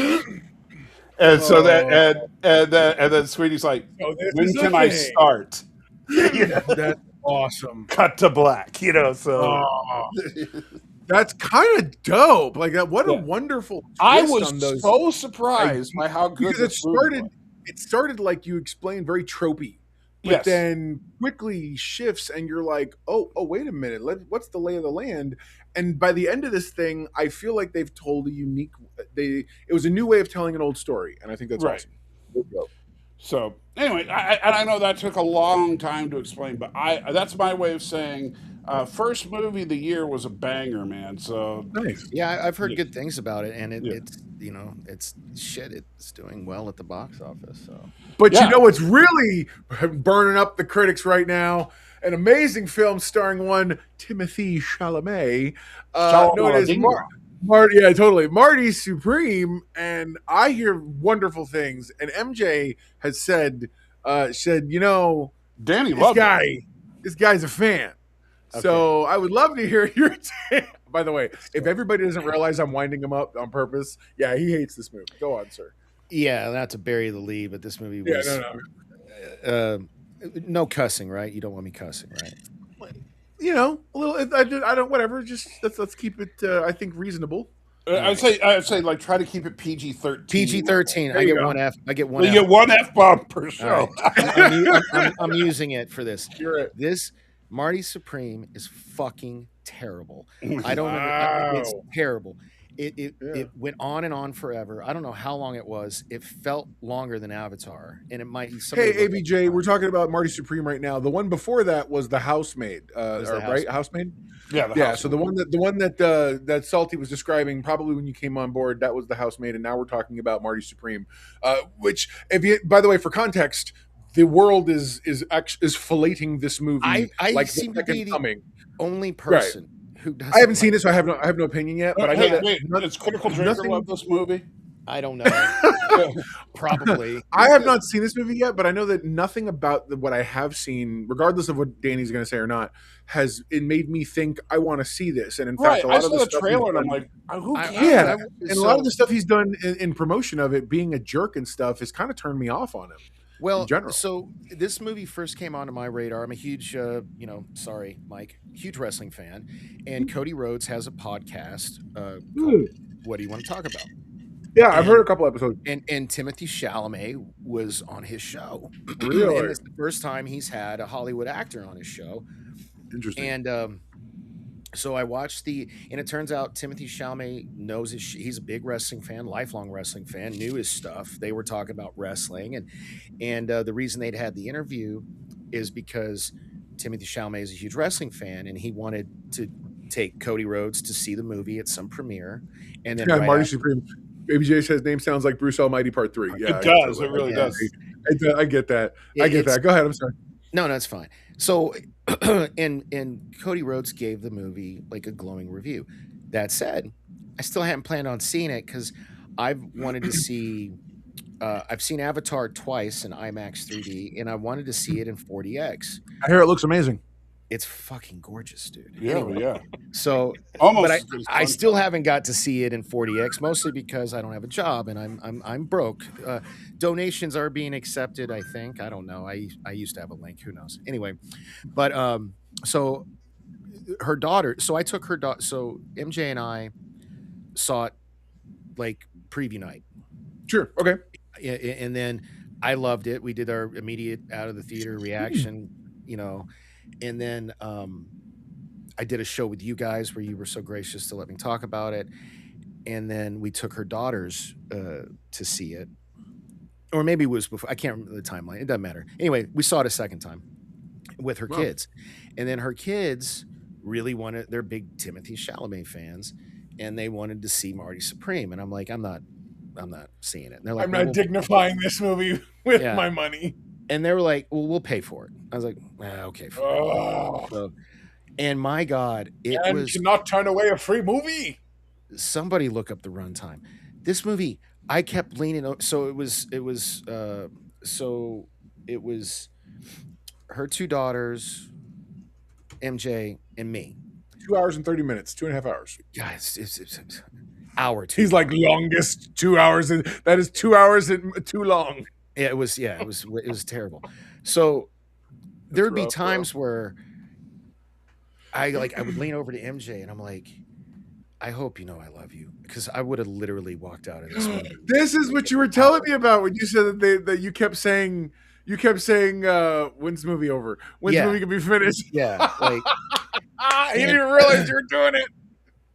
And so and then Sweetie's like, Oh, this when is the can I thing. start? That's awesome. Cut to black, so Oh, that's kind of dope. Like that. What a Yeah. wonderful twist I on was those. so surprised by how good Because this movie was. it started like you explained, very tropey, but Yes. then quickly shifts, and you're like, oh, wait a minute, what's the lay of the land? And by the end of this thing, I feel like they've told a unique. It was a new way of telling an old story, and I think that's Right. awesome. There you go. So anyway, I know that took a long time to explain, but that's my way of saying first movie of the year was a banger, man. So Nice. Yeah, I've heard Yeah. good things about it, and Yeah. it's shit. It's doing well at the box office. So But Yeah. you know what's really burning up the critics right now? An amazing film starring one Timothy Chalamet, known as Marty. Yeah, totally. Marty Supreme, and I hear wonderful things. And MJ has said, Danny this loved guy, it. this guy's a fan. So I would love to hear your take. By the way, if everybody doesn't realize I'm winding him up on purpose, yeah, he hates this movie. Go on, sir. yeah, not to bury the lead, but this movie Yeah, was no. No cussing, right? You don't want me cussing, right? You know, a little. I don't. Whatever. Just let's keep it. I think reasonable. All I'd right. say I'd say like try to keep it PG-13. PG-13. There I you get go. one F. I get one You F. get one F-bomb per All show. right. I'm using it for this. You're it. This Marty Supreme is fucking terrible. I don't. It's Wow. terrible. It Yeah. went on and on forever. I don't know how long it was. It felt longer than Avatar, and it might. Hey, somebody look at ABJ, we're talking about Marty Supreme right now. The one before that was the Housemaid, Was the right? Housemaid. Yeah, Yeah. So the one that Salty was describing probably when you came on board, that was the Housemaid, and now we're talking about Marty Supreme. Which, if you, by the way, for context, the world is filleting this movie I like seem the to be second the coming. only person who doesn't. I haven't seen it, so I have no opinion yet. But I know hey, that wait, does Critical Drinker nothing- love this movie? I don't know. Probably. I have not seen this movie yet, but I know that nothing about what I have seen, regardless of what Danny's going to say or not, has it made me think I want to see this. And in fact, Right. a I lot of saw the the stuff trailer and he's I'm done- like, who cares? yeah, I- and a lot of the stuff he's done in promotion of it, being a jerk and stuff, has kind of turned me off on him. Well, general. so this movie first came onto my radar. I'm a huge, sorry, Mike, huge wrestling fan, and Cody Rhodes has a podcast called "What Do You Want to Talk About?" Yeah, I've heard a couple episodes. And Timothy Chalamet was on his show. Really? And it's the first time he's had a Hollywood actor on his show. Interesting. And so I watched and it turns out Timothy Chalamet knows he's a big wrestling fan, lifelong wrestling fan, knew his stuff. They were talking about wrestling, and the reason they'd had the interview is because Timothy Chalamet is a huge wrestling fan, and he wanted to take Cody Rhodes to see the movie at some premiere, and then Yeah, right Marty after- Supreme. ABJ says name sounds like Bruce Almighty Part 3. Yeah, It does. It really Yeah. does. I get that. I get It's- that. Go ahead. I'm sorry. No, that's fine. So, and Cody Rhodes gave the movie like a glowing review. That said, I still haven't planned on seeing it because I've wanted to see. I've seen Avatar twice in IMAX 3D, and I wanted to see it in 40X. I hear it looks amazing. It's fucking gorgeous, dude. Yeah, Anyway, yeah. so, Almost. but as good as I fun. still haven't got to see it in 40X, mostly because I don't have a job and I'm broke. Donations are being accepted, I think. I don't know. I used to have a link. Who knows? Anyway, but so her daughter. So I took her daughter. So MJ and I saw it like preview night, Sure. Okay. and then I loved it. We did our immediate out of the theater reaction, and then I did a show with you guys where you were so gracious to let me talk about it. And then we took her daughters to see it. Or maybe it was before. I can't remember the timeline. It doesn't matter. Anyway, we saw it a second time with her Wow. kids. And then her kids really wanted, they're big Timothy Chalamet fans, and they wanted to see Marty Supreme. And I'm like, I'm not seeing it. And they're like, I'm "Well, not dignifying this movie with Yeah. my money. and they were like, well, we'll pay for it. I was like, okay. Fine." Oh, So, and my God, it and was cannot turn away a free movie. somebody look up the runtime. This movie, I kept leaning. So it was her two daughters, MJ, and me. 2 hours and 30 minutes, 2.5 hours. Guys, it's hour two. He's like longest 2 hours. That is 2 hours and too long. It was terrible. So there would be rough, bro. times where I would lean over to MJ and I'm like, I hope you know I love you, because I would have literally walked out of this movie. This is what you were telling me about when you said that you kept saying when's the movie over? When's Yeah. the movie gonna be finished? Yeah, like, He didn't realize you were doing it.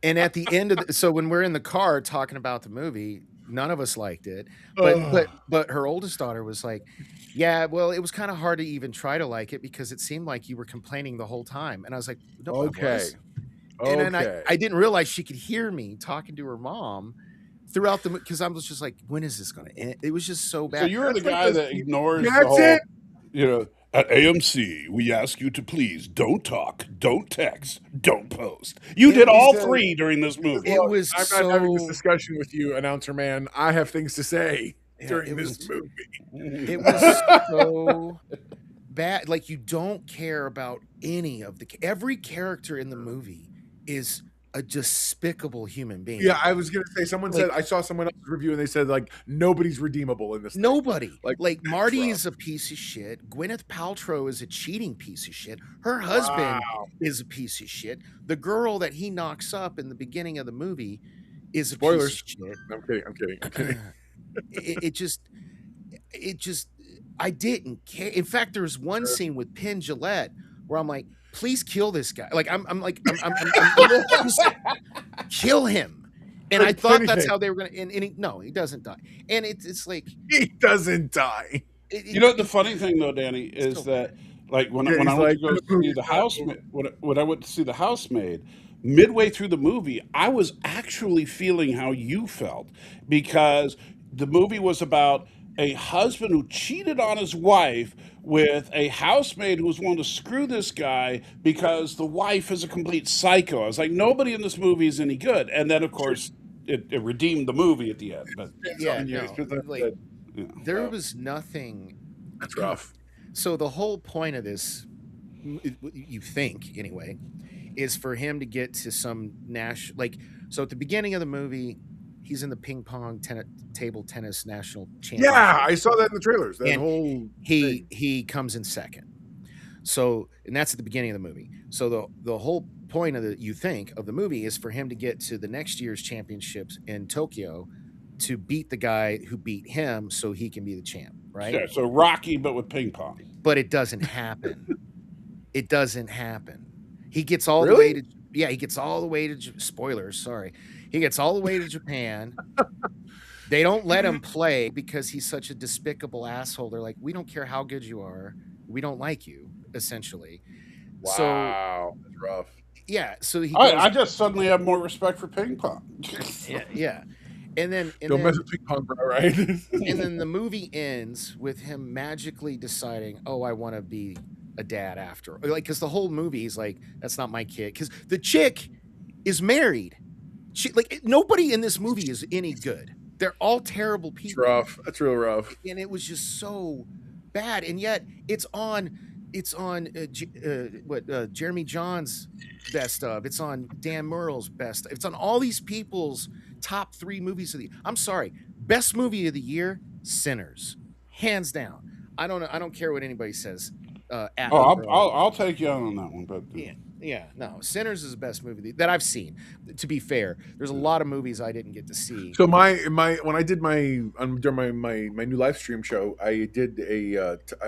and at the end of so when we're in the car talking about the movie, none of us liked it, but her oldest daughter was like, yeah, well, it was kind of hard to even try to like it because it seemed like you were complaining the whole time. And I was like, no, I Okay. was. And then Okay. I didn't realize she could hear me talking to her mom throughout the because I was just like, when is this going to end? It was just so bad. So you're the That's like guy this- that ignores That's the whole, it. at AMC, we ask you to please don't talk, don't text, don't post. You Yeah, did all he said- three during this movie. It was I'm not having this so discussion with you, announcer man. I have things to say during it this was- movie. it was so bad. Like, you don't care about any of every character in the movie is a despicable human being. Yeah, I was gonna say someone Like- said I saw someone else's review and they said like nobody's redeemable in this. Thing. Nobody. Like that's Marty rough. is a piece of shit. Gwyneth Paltrow is a cheating piece of shit. Her husband is a piece of shit. The girl that he knocks up in the beginning of the movie is a Spoilers. piece of shit. I'm kidding. it just I didn't care. In fact, there's one scene with Penn Jillette where I'm like, please kill this guy. Like I'm just like, kill him. And I thought that's how they were gonna. And he doesn't die. And it's like He doesn't die. You know, the funny thing though, Danny, is that like when I went to go see the housemaid, when I went to see the housemaid, midway through the movie, I was actually feeling how you felt, because the movie was about a husband who cheated on his wife with a housemaid who was willing to screw this guy because the wife is a complete psycho. I was like, nobody in this movie is any good. And then, of course, it redeemed the movie at the end. But yeah, there was nothing. That's rough. So the whole point of this, you think anyway, is for him to get to some national, like, so at the beginning of the movie, he's in the ping pong table tennis national championship. Yeah, I saw that in the trailers. That And whole he comes in second. So, and that's at the beginning of the movie. So the whole point of the movie is for him to get to the next year's championships in Tokyo to beat the guy who beat him, so he can be the champ, right? yeah, so Rocky, but with ping pong. But it doesn't happen. It doesn't happen. He gets all the way to he gets all the way to spoilers. Sorry, he gets all the way to Japan. They don't let him play because he's such a despicable asshole. They're like, we don't care how good you are, we don't like you, essentially. Wow, that's rough. Yeah, so he. I just suddenly have more respect for ping pong. Yeah. And then Don't mess with ping pong, bro, right? And then the movie ends with him magically deciding, oh, I want to be a dad after. Like, because the whole movie is like, that's not my kid. Because the chick is married. Nobody in this movie is any good. They're all terrible people. It's rough. That's real rough. And it was just so bad. And yet it's on Jeremy John's best of. It's on Dan Murrell's best. It's on all these people's top 3 movies of the year. I'm sorry, best movie of the year, Sinners, hands down. I don't care what anybody says. I'll take you on that one, but no, Sinners is the best movie that I've seen. To be fair, there's a lot of movies I didn't get to see. So my when I did during my new live stream show, I did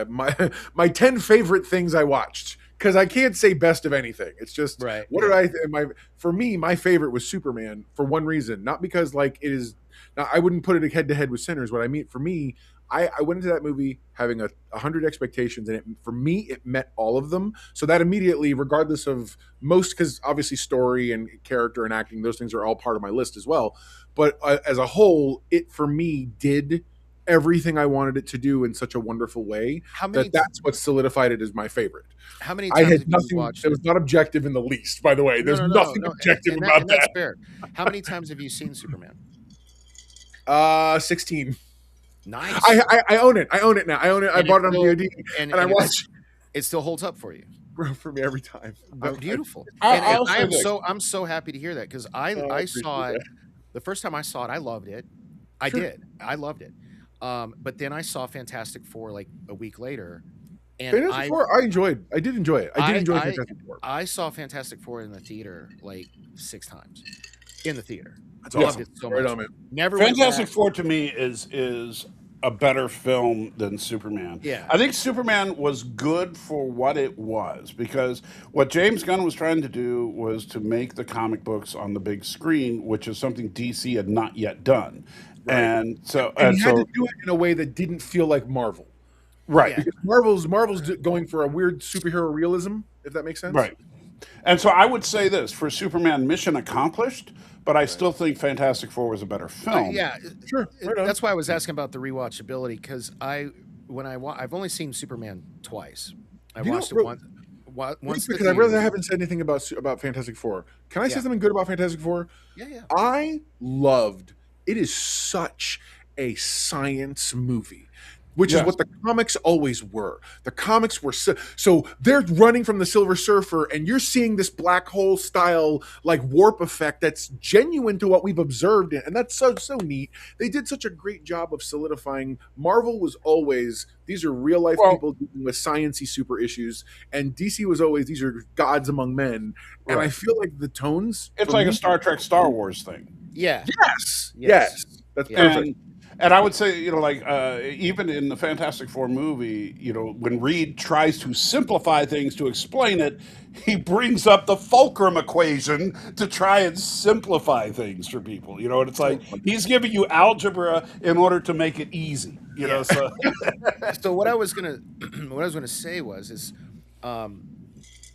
my 10 favorite things I watched, because I can't say best of anything. It's just for me, my favorite was Superman, for one reason, not because like it is. Now, I wouldn't put it head to head with Sinners. What I mean, for me, I went into that movie having 100 expectations, and for me, it met all of them. So that immediately, regardless of because obviously story and character and acting, those things are all part of my list as well. But as a whole, it for me did everything I wanted it to do in such a wonderful way that's what solidified it as my favorite. How many times I had have nothing. you watched It was not objective in the least. By the way, there's nothing objective about that's that. fair. How many times have you seen Superman? 16. Nice. I own it. I own it now. I own it. I bought it on VOD, and I watch. It still holds up for you. For me every time. Beautiful. I'm so happy to hear that, because I saw it the first time I saw it. I loved it. I did. I loved it. But then I saw Fantastic Four like a week later, and Fantastic Four, I did enjoy it. I did enjoy Fantastic Four. I saw Fantastic Four in the theater like 6 times in the theater. That's Loved awesome. it so right much. on, man. Never Fantastic Four to me is a better film than Superman. Yeah. I think Superman was good for what it was, because what James Gunn was trying to do was to make the comic books on the big screen, which is something DC had not yet done. Right. And he had to do it in a way that didn't feel like Marvel. Right. Yeah. Because Marvel's going for a weird superhero realism, if that makes sense. Right. And so I would say this, for Superman, mission accomplished, but I still think Fantastic Four was a better film. Yeah, sure. Right on. That's why I was asking about the rewatchability, because I've only seen Superman twice. I watched it once because I really haven't said anything about Fantastic Four. Can I say something good about Fantastic Four? Yeah. I loved it. Is such a science movie. which is Yes. what the comics always were. The comics were so they're running from the Silver Surfer, and you're seeing this black hole style like warp effect that's genuine to what we've observed, and that's so neat. They did such a great job of solidifying. Marvel was always these are real life Well, people dealing with sciencey super issues, and DC was always these are gods among men. And I right. feel like the tones. It's for like a me- Star Trek, Star Wars thing. Yeah. Yes, that's Yeah. perfect. And I would say, like, even in the Fantastic Four movie, when Reed tries to simplify things to explain it, he brings up the fulcrum equation to try and simplify things for people. And it's like he's giving you algebra in order to make it easy. So So what I was gonna say is,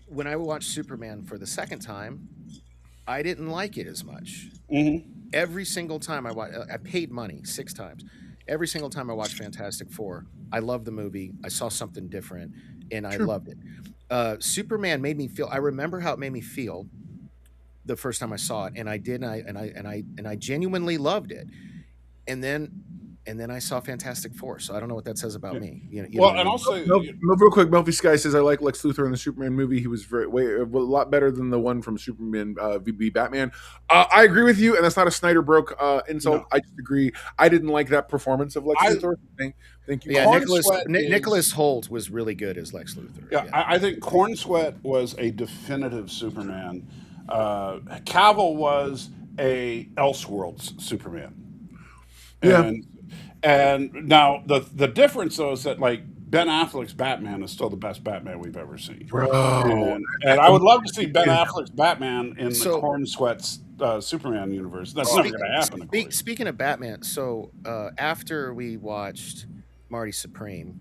when I watched Superman for the second time, I didn't like it as much. Mhm. Every single time I paid money 6 times. Every single time I watched Fantastic Four, I loved the movie. I saw something different, and I loved it. Superman made me feel. I remember how it made me feel the first time I saw it, and I did, and I genuinely loved it. And then I saw Fantastic Four, so I don't know what that says about me. You know well, what I and mean? also, Real quick, Melfi Sky says I like Lex Luthor in the Superman movie. He was a lot better than the one from Superman v Batman. I agree with you, and that's not a Snyder broke insult. No. I just agree. I didn't like that performance of Lex Luthor. Thank you. Yeah, Corn Sweat Nicholas Hoult was really good as Lex Luthor. Yeah, I think Corn Sweat was a definitive Superman. Cavill was a Elseworlds Superman. Yeah. And now the difference though is that like Ben Affleck's Batman is still the best Batman we've ever seen. And I would love to see Ben Affleck's Batman in the Corn Sweat's Superman universe. That's never going to happen. Of course. Speaking of Batman, so after we watched Marty Supreme,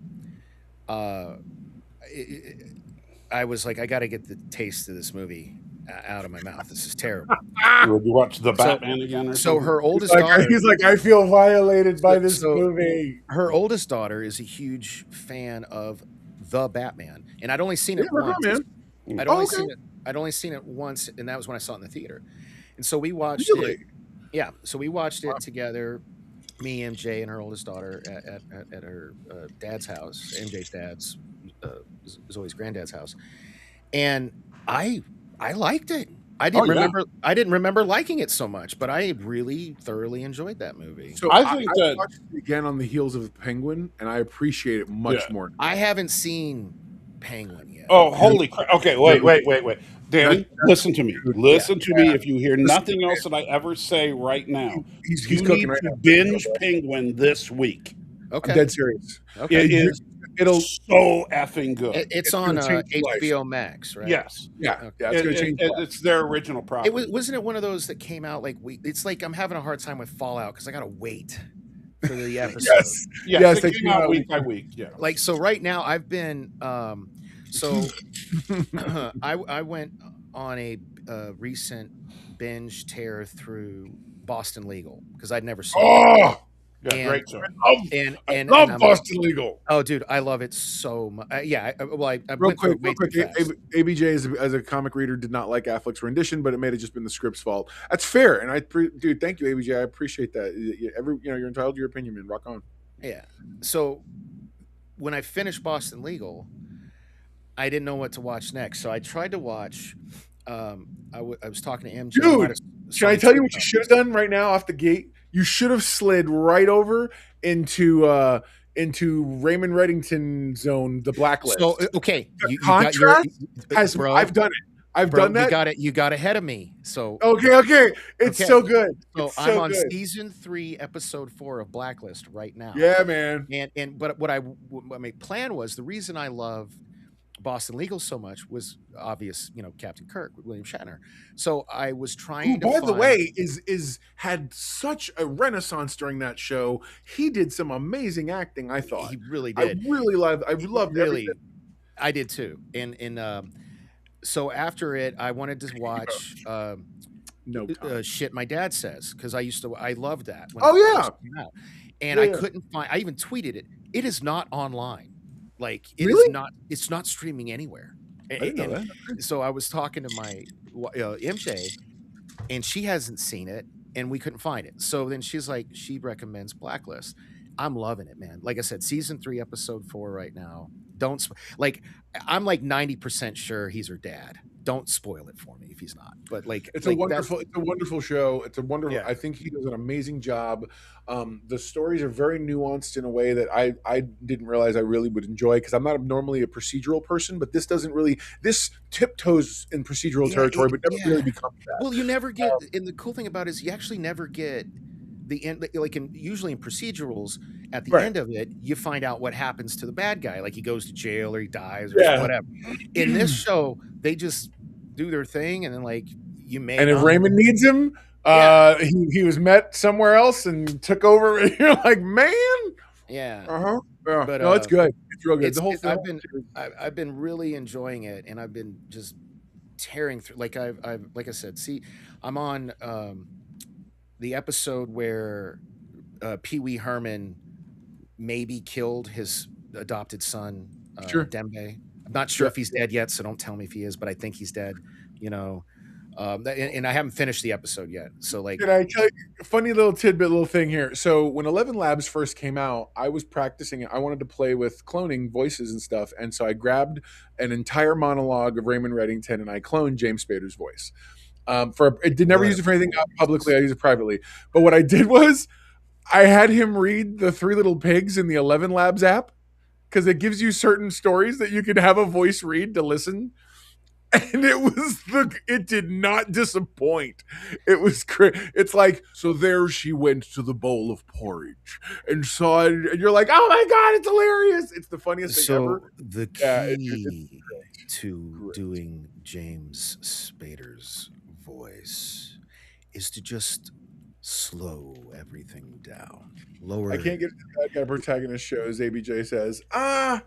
I was like, I got to get the taste of this movie out of my mouth. This is terrible. Would you watch the Batman again? Or So something? her oldest daughter, He's like, I feel violated by this movie. her oldest daughter is a huge fan of the Batman, and I'd only seen it once. I'd only seen it once, and that was when I saw it in the theater. And so we watched it. Yeah, so we watched it together. Me, MJ, and her oldest daughter at her dad's house. MJ's dad's was always granddad's house, and I liked it. I didn't remember liking it so much, but I really thoroughly enjoyed that movie. So I think that watched it again on the heels of Penguin, and I appreciate it much more. I haven't seen Penguin yet. Oh, holy crap. Okay, wait. Danny, listen to me. Listen to me. If you hear nothing else that I ever say right now, He's you cooking need right to now. binge Penguin this week. Okay. I'm dead serious. Okay. It is so effing good. It's on gonna change your life. HBO Max, right? Yes. Yeah, it's going to change. It's their original property. Wasn't it one of those that came out like it's like I'm having a hard time with Fallout because I gotta wait for the episode. Yes, they came out week by week. Yeah. Like so right now I've been so I went on a recent binge tear through Boston Legal because I'd never seen it. Yeah, great show. I love Boston Legal. Oh, dude, I love it so much. I Real quick. ABJ as a comic reader did not like Affleck's rendition, but it may have just been the script's fault. That's fair, and dude, thank you, ABJ. I appreciate that. You're entitled to your opinion, man. Rock on. Yeah. So when I finished Boston Legal, I didn't know what to watch next, so I tried to watch. I was talking to MJ. Dude, should I tell you what you should have done right now off the gate? You should have slid right over into Raymond Reddington zone, the Blacklist. So okay, contrast I've done it. I've done that. You got ahead of me. So okay. It's so good. So I'm on season 3, episode 4 of Blacklist right now. Yeah, man. But what my plan was, the reason I love Boston Legal so much was obvious, Captain Kirk with William Shatner. So I was trying to by the way, is had such a renaissance during that show. He did some amazing acting, I thought. He really did. I loved everything. I did too. And so after it, I wanted to watch Shit My Dad Says, because I loved that when it first came out. And I couldn't find, I even tweeted it. It is not online. Like it's not streaming anywhere. I didn't know that. So I was talking to my MJ, and she hasn't seen it, and we couldn't find it. So then she's like, she recommends Blacklist, I'm loving it, man. Like I said, season 3, episode 4 right now. Don't like. I'm like 90% sure he's her dad. Don't spoil it for me if he's not. But It's like that's it's a wonderful show. It's a wonderful. yeah. I think he does an amazing job. The stories are very nuanced in a way that I didn't realize I really would enjoy, because I'm not normally a procedural person, but this doesn't really, this tiptoes in procedural territory, but never really becomes that. Well, you never get, and the cool thing about it is you actually never get the end. Like usually in procedurals, at the end of it, you find out what happens to the bad guy. Like he goes to jail or he dies or whatever. In this show, they just do their thing, and then like you may. And if Raymond needs him, he was met somewhere else and took over. You're like, man. Yeah. Yeah. But no, it's good. It's real good. I've been really enjoying it, and I've been just tearing through. Like like I said, see, I'm on the episode where Pee Wee Herman maybe killed his adopted son, Dembe. I'm not sure if he's dead yet, so don't tell me if he is, but I think he's dead. You know, and I haven't finished the episode yet. So like, can I tell you a funny little tidbit, little thing here? So when 11 Labs first came out, I was practicing it. I wanted to play with cloning voices and stuff, and so I grabbed an entire monologue of Raymond Reddington and I cloned James Spader's voice. It did never use it for anything publicly. I use it privately. But what I did was I had him read the Three Little Pigs in the 11 Labs app, because it gives you certain stories that you could have a voice read to listen. And it did not disappoint. It was great. It's like, so there she went to the bowl of porridge and saw it, and you're like, oh my God, it's hilarious. It's the funniest thing ever. The key to doing James Spader's voice is to just slow everything down. Lower. I can't get that guy protagonist shows, ABJ says. I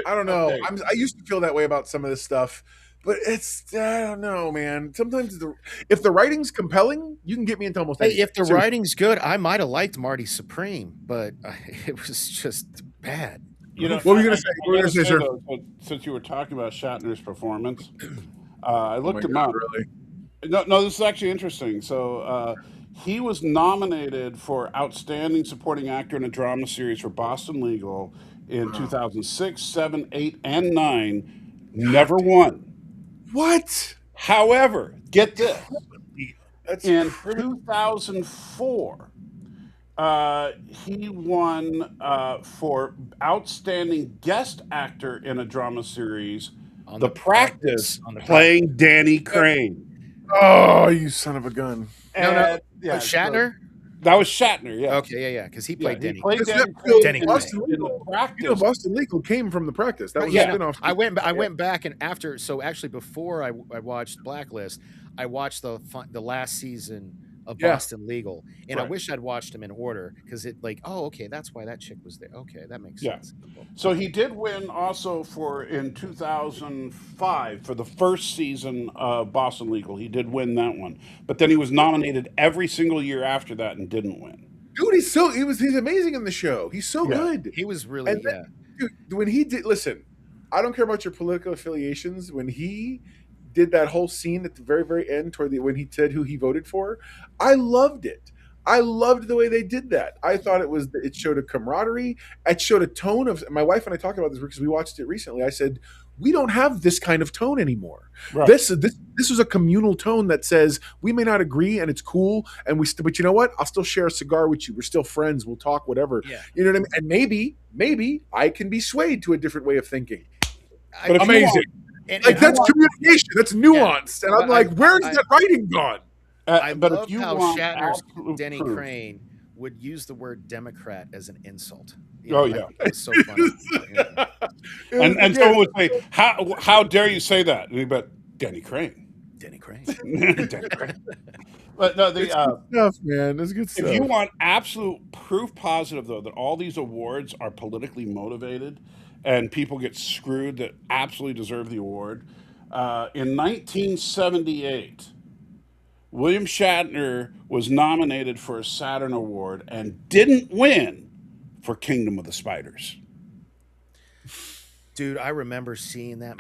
don't know. Okay. I used to feel that way about some of this stuff, but I don't know, man. Sometimes if the writing's compelling, you can get me into almost anything. If the writing's good, I might have liked Marty Supreme, but it was just bad. You know, what were you going to say? What were you going to say, sir? Since you were talking about Shatner's performance, I looked him God, up. really? No, this is actually interesting. So he was nominated for Outstanding Supporting Actor in a Drama Series for Boston Legal in 2006, 7, 8, and 9. Never won. What? However, get this. That's In 2004, he won for Outstanding Guest Actor in a Drama Series, The Practice, playing Danny Crane. Oh, you son of a gun. No. Yeah, Shatner? That was Shatner, yeah. Okay, yeah, because he played Denny. He played Danny Danny Boston Crane in The Legal. Practice. Boston Legal came from The Practice. That was a spinoff. I went back, and after, so actually before I watched Blacklist, I watched the last season of Boston Legal, and I wish I'd watched them in order, because it like, oh, okay, that's why that chick was there. Okay, that makes sense. So he did win also in 2005 for the first season of Boston Legal. He did win that one, but then he was nominated every single year after that and didn't win. Dude, he's amazing in the show. He's so good. He was really Dude, when he did, listen, I don't care about your political affiliations. When he did that whole scene at the very, very end, when he said who he voted for, I loved it. I loved the way they did that. I thought it showed a camaraderie. It showed a tone of. My wife and I talked about this because we watched it recently. I said, we don't have this kind of tone anymore. Right. This is a communal tone that says we may not agree and it's cool, and but you know what? I'll still share a cigar with you. We're still friends. We'll talk, whatever. Yeah. You know what I mean? And maybe I can be swayed to a different way of thinking. But amazing. That's communication. That's nuance. Yeah. And I'm like, where's that writing gone? I love how Shatner's Denny Crane would use the word Democrat as an insult. It's so funny. And someone would say, "How dare you say that?" And he'd be, Denny Crane. Denny Crane. Denny Crane. But no, good stuff, man. That's good stuff. If you want absolute proof positive, though, that all these awards are politically motivated and people get screwed that absolutely deserve the award, in 1978. William Shatner was nominated for a Saturn Award and didn't win for Kingdom of the Spiders. Dude, I remember seeing that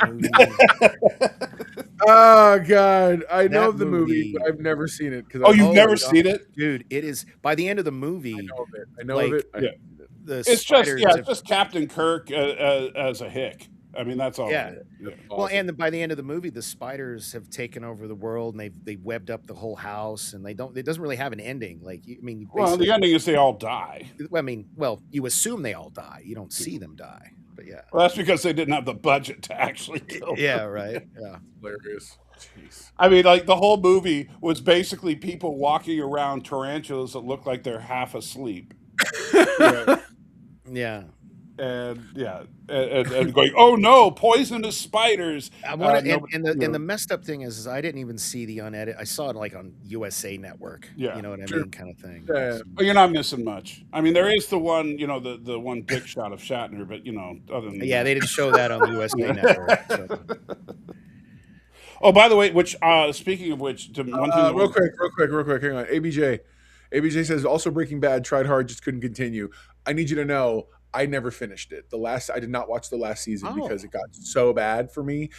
Oh God, I know That of the movie, but movie. I've never seen it because Oh, I've you've Oh never always. seen it? dude, it is by the end of the I movie, know of it. I know of like it. I Yeah. haven't seen it. the It's just spiders yeah, have, it's just Captain Kirk as a hick. I mean, that's all yeah. it is. Yeah. That's Well, awesome. by the end of the movie, the spiders have taken over the world and they've webbed up the whole house and it doesn't really have an ending. Like I mean, you Well, the basically ending is they all die. I mean, well, you assume they all die. You don't see them die. But yeah. Well, that's because they didn't have the budget to actually kill Yeah, them. right. Yeah. Hilarious. Jeez. I mean, like the whole movie was basically people walking around tarantulas that look like they're half asleep. Yeah. Yeah. And yeah, and going, oh no, poisonous spiders. I want to, Nobody, and the messed up thing is I didn't even see the unedited. I saw it like on USA Network. yeah. You know what I Sure. mean, kind of thing. Yeah. But you're not missing much. I mean, there is the one, the one dick shot of Shatner, but other than Yeah, that. they didn't show that on the USA Network. So. Oh, by the way, which speaking of which, one thing. Real quick. Hang on. ABJ says also Breaking Bad tried hard, just couldn't continue. I need you to know I never finished it. I did not watch the last season because it got so bad for me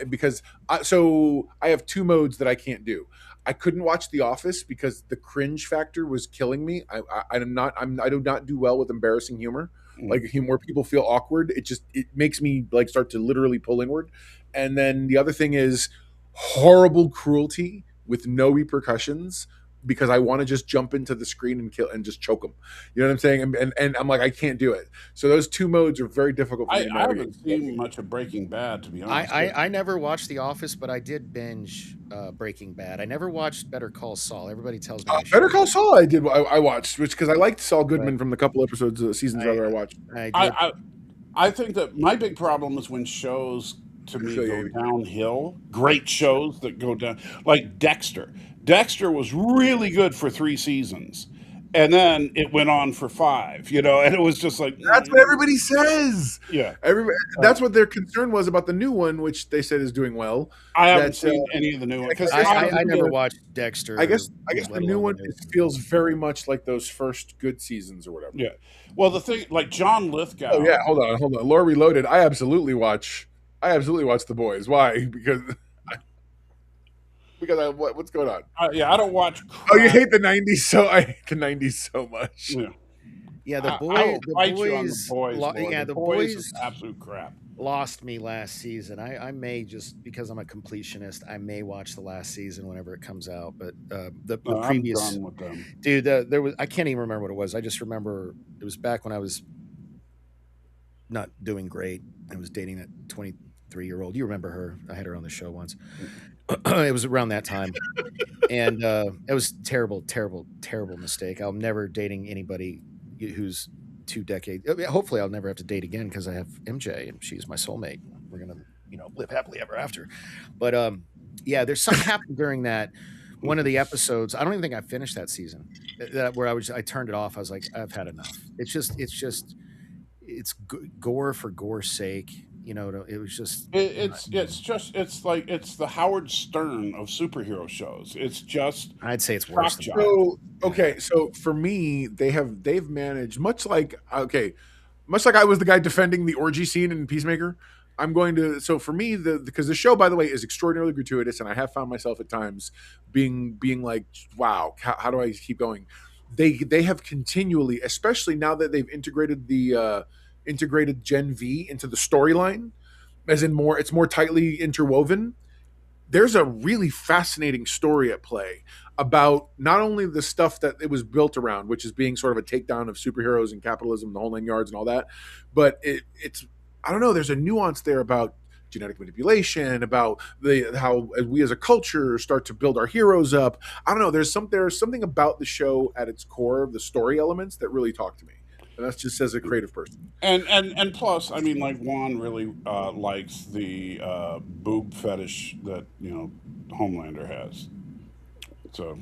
because I have two modes that I can't do. I couldn't watch The Office because the cringe factor was killing me. I do not do well with embarrassing humor. Like humor where people feel awkward, it makes me like start to literally pull inward. And then the other thing is horrible cruelty with no repercussions because I want to just jump into the screen and kill and just choke them. You know what I'm saying? And I'm like, I can't do it. So those two modes are very difficult for me to I navigate. haven't seen much of Breaking Bad, to be honest. I never watched The Office, but I did binge Breaking Bad. I never watched Better Call Saul. Everybody tells me Better Call Saul, I watched, which because I liked Saul Goodman from the couple episodes seasons rather I watched. I think that my big problem is when shows to me go downhill. Great shows that go down, like Dexter. Dexter was really good for 3 seasons, and then it went on for 5. And it was just like That's what everybody says. yeah. That's what their concern was about the new one, which they said is doing well. I haven't seen any of the new ones because I never watched Dexter. I guess the new one feels very much like those first good seasons or whatever. Yeah. Well, the thing like John Lithgow. Oh yeah, hold on. Lore Reloaded. I absolutely watch The Boys. Why? Because what's going on? Yeah, I don't watch. Crap. Oh, you hate the '90s, so I hate the '90s so much. Yeah. Yeah, The boys is absolute crap. Lost me last season. I may just because I'm a completionist, I may watch the last season whenever it comes out. But the previous I'm done with them. Dude, there was I can't even remember what it was. I just remember it was back when I was not doing great. I was dating that 23-year-old. You remember her? I had her on the show once. It was around that time, and it was terrible mistake. I'm never dating anybody who's 2 decades. Hopefully, I'll never have to date again because I have MJ and she's my soulmate. We're gonna, live happily ever after. But yeah, there's something happened during that one of the episodes. I don't even think I finished that season. Where I turned it off. I was like, I've had enough. It's gore for gore's sake. It was just it's the Howard Stern of superhero shows. It's just I'd say it's worse. So for me, they've managed much like I was the guy defending the orgy scene in Peacemaker. So for me, because the show, by the way, is extraordinarily gratuitous, and I have found myself at times being like, wow, how do I keep going? They have continually, especially now that they've integrated Gen V into the storyline, as in it's more tightly interwoven. There's a really fascinating story at play about not only the stuff that it was built around, which is being sort of a takedown of superheroes and capitalism, the whole 9 yards and all that, but it's I don't know. There's a nuance there about genetic manipulation, about how we as a culture start to build our heroes up. I don't know. There's something about the show at its core, the story elements that really talk to me. And that's just as a creative person. And plus, I mean, like Juan really likes the boob fetish that Homelander has. So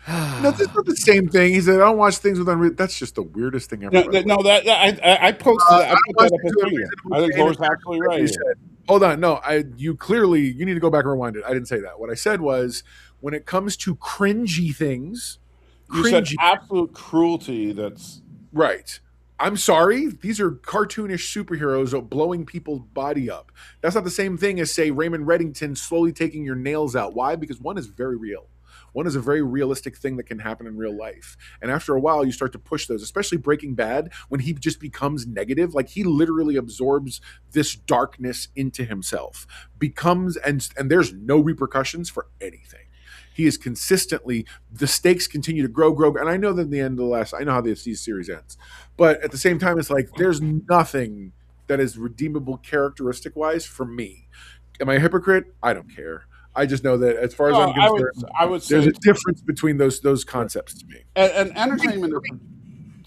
no, that's not the same thing. He said, "I don't watch things with unreal." That's just the weirdest thing ever. I posted that. I put that up on Twitter. I think Laura's absolutely right. Hold on, no, you need to go back and rewind it. I didn't say that. What I said was, when it comes to cringy things, you said absolute cruelty. That's right. I'm sorry, these are cartoonish superheroes blowing people's body up. That's not the same thing as, say, Raymond Reddington slowly taking your nails out. Why? Because one is very real. One is a very realistic thing that can happen in real life. And after a while, you start to push those, especially Breaking Bad, when he just becomes negative. Like, he literally absorbs this darkness into himself, becomes, and there's no repercussions for anything. He is consistently, the stakes continue to grow. And I know that in the end of I know how this series ends. But at the same time, it's like, there's nothing that is redeemable characteristic wise for me. Am I a hypocrite? I don't care. I just know that as far as I'm concerned, I would say there's a difference between those concepts to me. And entertainment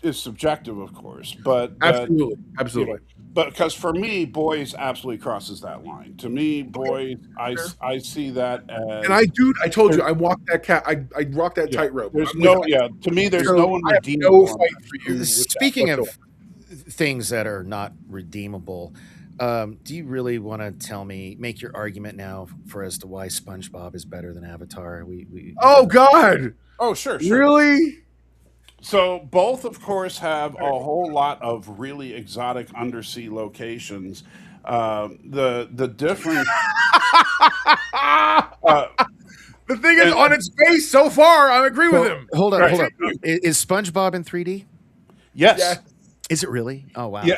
is subjective, of course, but Absolutely. you know, but because for me, Boys absolutely crosses that line. To me, Boys, I see that as, And I told you, I walked that I walked that tightrope. There's to me, there's no one I have redeemable. no fight for you. Speaking of things that are not redeemable, do you really want to make your argument now for as to why SpongeBob is better than Avatar? Oh God! Oh sure. Really? So both, of course, have a whole lot of really exotic undersea locations. The difference. The thing is, on its face so far, I agree with him. Hold up. Is SpongeBob in 3D? Yes. Yeah. Is it really? Oh wow. Yeah.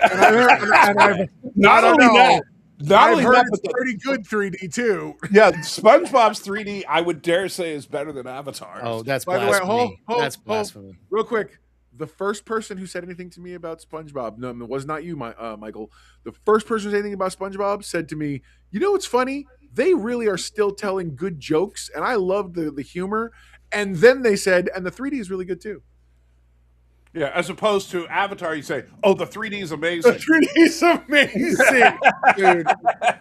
Not only that, I've heard it's pretty good 3D too. Yeah, SpongeBob's 3D, I would dare say, is better than Avatar. Oh, that's By the way, blasphemy. That's blasphemy. Real quick, the first person who said anything to me about SpongeBob, no, it was not you, Michael. The first person who said anything about SpongeBob said to me, "You know what's funny? They really are still telling good jokes, and I love the humor." And then they said, "And the 3D is really good too." Yeah, as opposed to Avatar, you say, "Oh, the 3D is amazing." The 3D is amazing, dude.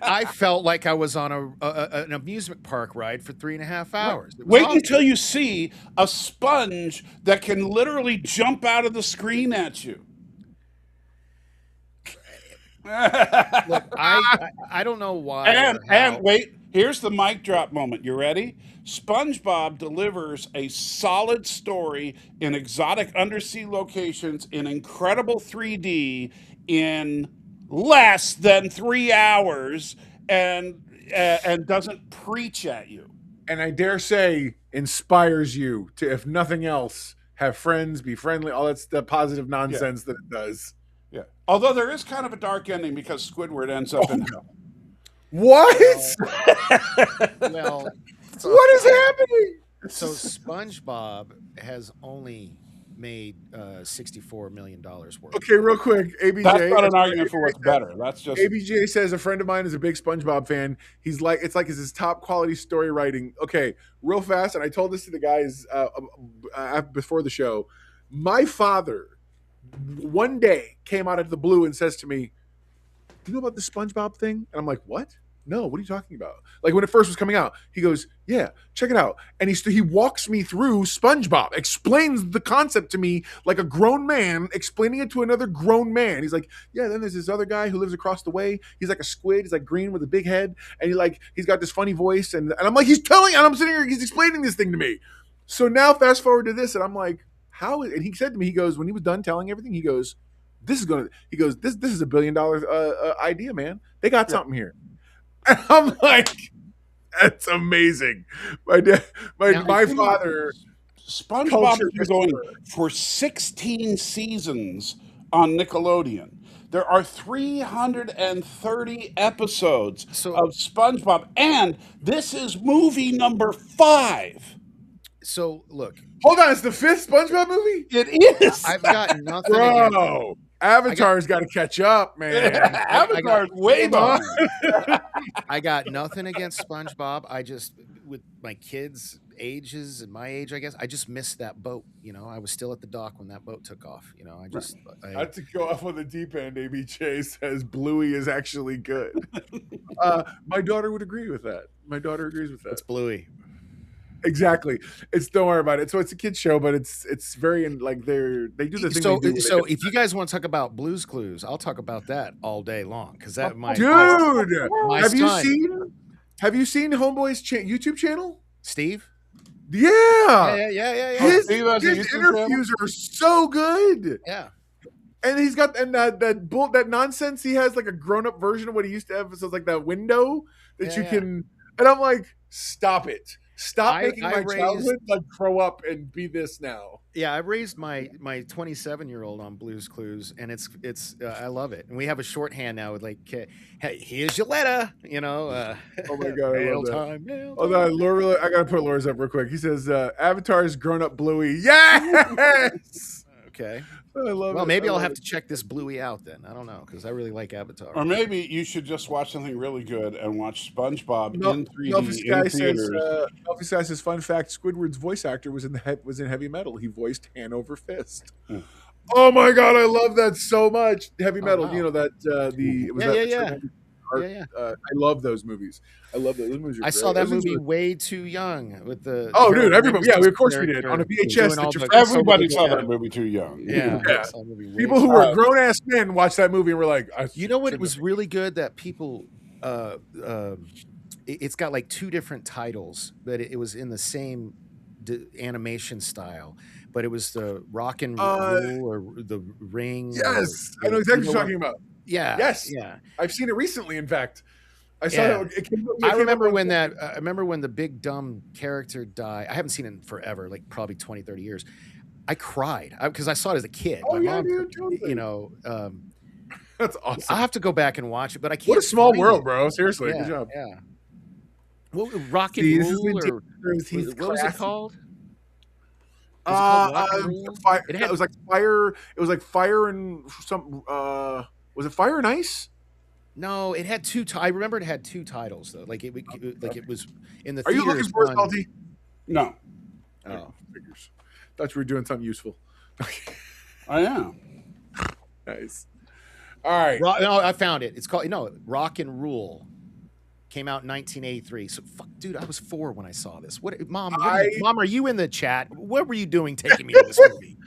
I felt like I was on an amusement park ride for 3.5 hours. Wait until you see a sponge that can literally jump out of the screen at you. Look, I don't know why. And wait, here's the mic drop moment. You ready? SpongeBob delivers a solid story in exotic undersea locations in incredible 3D in less than 3 hours, and doesn't preach at you. And I dare say inspires you to, if nothing else, have friends, be friendly, all that's the positive nonsense that it does. Yeah. Although there is kind of a dark ending because Squidward ends up in hell. What? Well, what is happening? So SpongeBob has only made $64 million worth. Okay, real quick, ABJ. That's not an argument for what's better. That's just ABJ says a friend of mine is a big SpongeBob fan. He's like, it's his top quality story writing. Okay, real fast, and I told this to the guys before the show. My father one day came out of the blue and says to me, "Do you know about the SpongeBob thing?" And I'm like, "What? No, what are you talking about?" Like, when it first was coming out, he goes, "Yeah, check it out." And he walks me through SpongeBob, explains the concept to me like a grown man explaining it to another grown man. He's like, "Yeah, then there's this other guy who lives across the way. He's like a squid. He's like green with a big head. And he's got this funny voice." And I'm like, and I'm sitting here, he's explaining this thing to me. So now fast forward to this, and I'm like, and he said to me, he goes, when he was done telling everything, he goes, this is $1 billion idea, man. They got something here. And I'm like, that's amazing. My father. SpongeBob has been going for 16 seasons on Nickelodeon. There are 330 episodes of SpongeBob, and this is movie number 5. So look, hold on, it's the 5th SpongeBob movie? It is. I've got nothing. Bro, Avatar's got to catch up, man. Avatar's way behind. I got nothing against SpongeBob. I just, with my kids' ages and my age, I guess, I just missed that boat. I was still at the dock when that boat took off. I had to go off on the deep end. ABJ says Bluey is actually good. My daughter would agree with that. My daughter agrees with that. It's Bluey. Exactly. Don't worry about it. So it's a kid's show, but it's very they do the thing. So if you guys want to talk about Blue's Clues, I'll talk about that all day long because that might. Dude, have you seen Homeboy's YouTube channel? Steve? Yeah. Yeah. His interviews are so good. Yeah. And he's got that nonsense. He has like a grown up version of what he used to have. So it's like that window that you can. And I'm like, stop it. Stop making my childhood like grow up and be this now. Yeah, I raised my 27-year-old on Blue's Clues, and it's I love it. And we have a shorthand now with like, hey, here's your letter, you know. Oh my god, mail I love time. That. Hold on, Laura, I gotta put Laura's up real quick. He says, "Avatar's grown up Bluey." Yes. Okay. I love well, it. maybe I'll have to check this Bluey out then. I don't know because I really like Avatar. Or maybe you should just watch something really good and watch SpongeBob in 3D Melfi in theaters. Melfi Sky says, "Fun fact: Squidward's voice actor was in Heavy Metal. He voiced Hanover Fist." Oh my god, I love that so much. Heavy Metal, wow. You know that I love those movies. I love those movies. I saw that movie way too young with the. Dude, everybody, yeah, of course we did on a VHS. Everybody saw that movie too young. Yeah. People who were grown ass men watched that movie and were like, you know what? It was really good that people. It's got like two different titles, but it was in the same animation style. But it was the Rock and Roll or the Ring. Yes, I know exactly what you're talking about. Yeah. Yes. Yeah. I've seen it recently. In fact, I saw it. I remember when I remember when the big dumb character died. I haven't seen it in forever, like probably 20, 30 years. I cried because I saw it as a kid. Oh, my mom, dude, totally. you know. That's awesome. I'll have to go back and watch it, but I can't. What a small world, bro. Seriously, good job. Yeah. What Rock and Roll or what was it called? It was like fire. It was like fire and some. Was it Fire and Ice? No, it had two. I remember it had two titles though. Like it was in the. Are you looking for Salty? No. Oh, figures. Thought you were doing something useful. I am. Nice. All right. No, I found it. It's called Rock and Rule. Came out in 1983. So, dude, I was 4 when I saw this. Mom, are you in the chat? What were you doing taking me to this movie?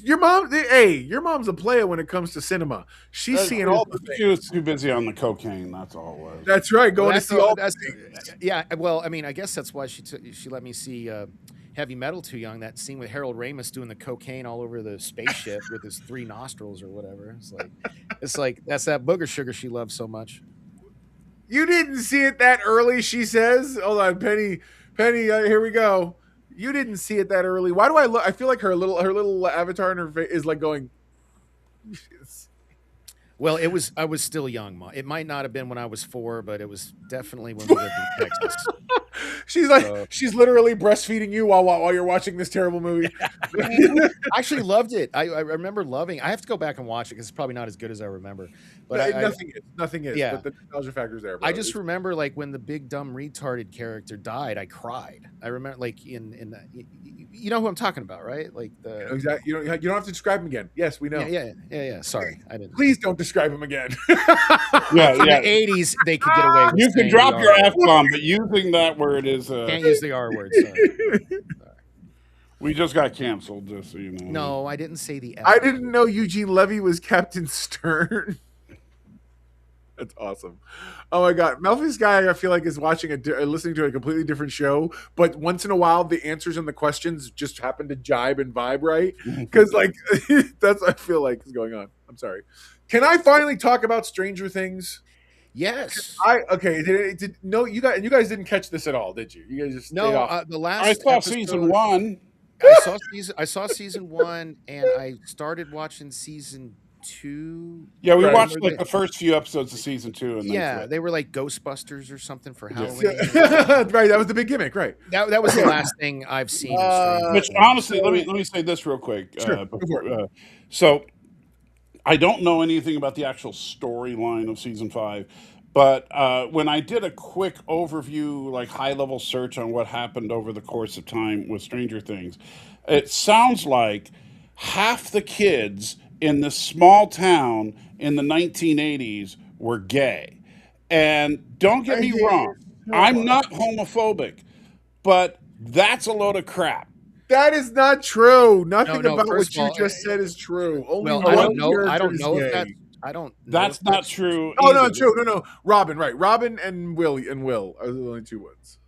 Your mom's a player when it comes to cinema. She's seeing all the things. She was too busy on the cocaine. That's all it was. That's right. Going to see all the things. Yeah. Well, I mean, I guess that's why she let me see Heavy Metal too young. That scene with Harold Ramis doing the cocaine all over the spaceship with his 3 nostrils or whatever. It's like that's that booger sugar she loves so much. You didn't see it that early, she says. Hold on, Penny, here we go. You didn't see it that early. Why do I look? I feel like her little avatar in her face is like going. Well, I was still young, Ma. It might not have been when I was 4, but it was definitely when we lived in Texas. She's literally breastfeeding you while you're watching this terrible movie. I actually loved it. I remember loving. I have to go back and watch it because it's probably not as good as I remember. But nothing is. Yeah. But the nostalgia factor's there. Bro. I just remember like when the big dumb retarded character died, I cried. I remember like in you know who I'm talking about, right? Like the exactly. You don't have to describe him again. Yes, we know. Yeah. Sorry, I didn't. Please don't describe him again. In the 80s, they could get away with you can drop your F-bomb, but using that word is can't use the R word. Sorry. We just got canceled, just so you know. No, I didn't say the F. I didn't know Eugene Levy was Captain Stern. That's awesome. Oh my God. Melfi's guy, I feel like, is listening to a completely different show, but once in a while, the answers and the questions just happen to jibe and vibe right. Because, like, that's what I feel like is going on. I'm sorry. Can I finally talk about Stranger Things? Yes. You guys didn't catch this at all, did you? You guys just the last. I saw season 1. I saw season 1, and I started watching season 2. Yeah, we watched like the first few episodes of season 2, and they were like Ghostbusters or something for Halloween. Right, that was the big gimmick, right? That was the last thing I've seen. Which honestly, let me say this real quick. Sure, So, I don't know anything about the actual storyline of season 5. But when I did a quick overview, like high-level search on what happened over the course of time with Stranger Things, it sounds like half the kids in this small town in the 1980s were gay. And don't get me wrong, I'm not homophobic, but that's a load of crap. That is not true. Nothing about what you just said is true. Only I don't know if that's. I don't. That's not true. Oh no, true. No. Robin, right? Robin and Will are the only 2 ones.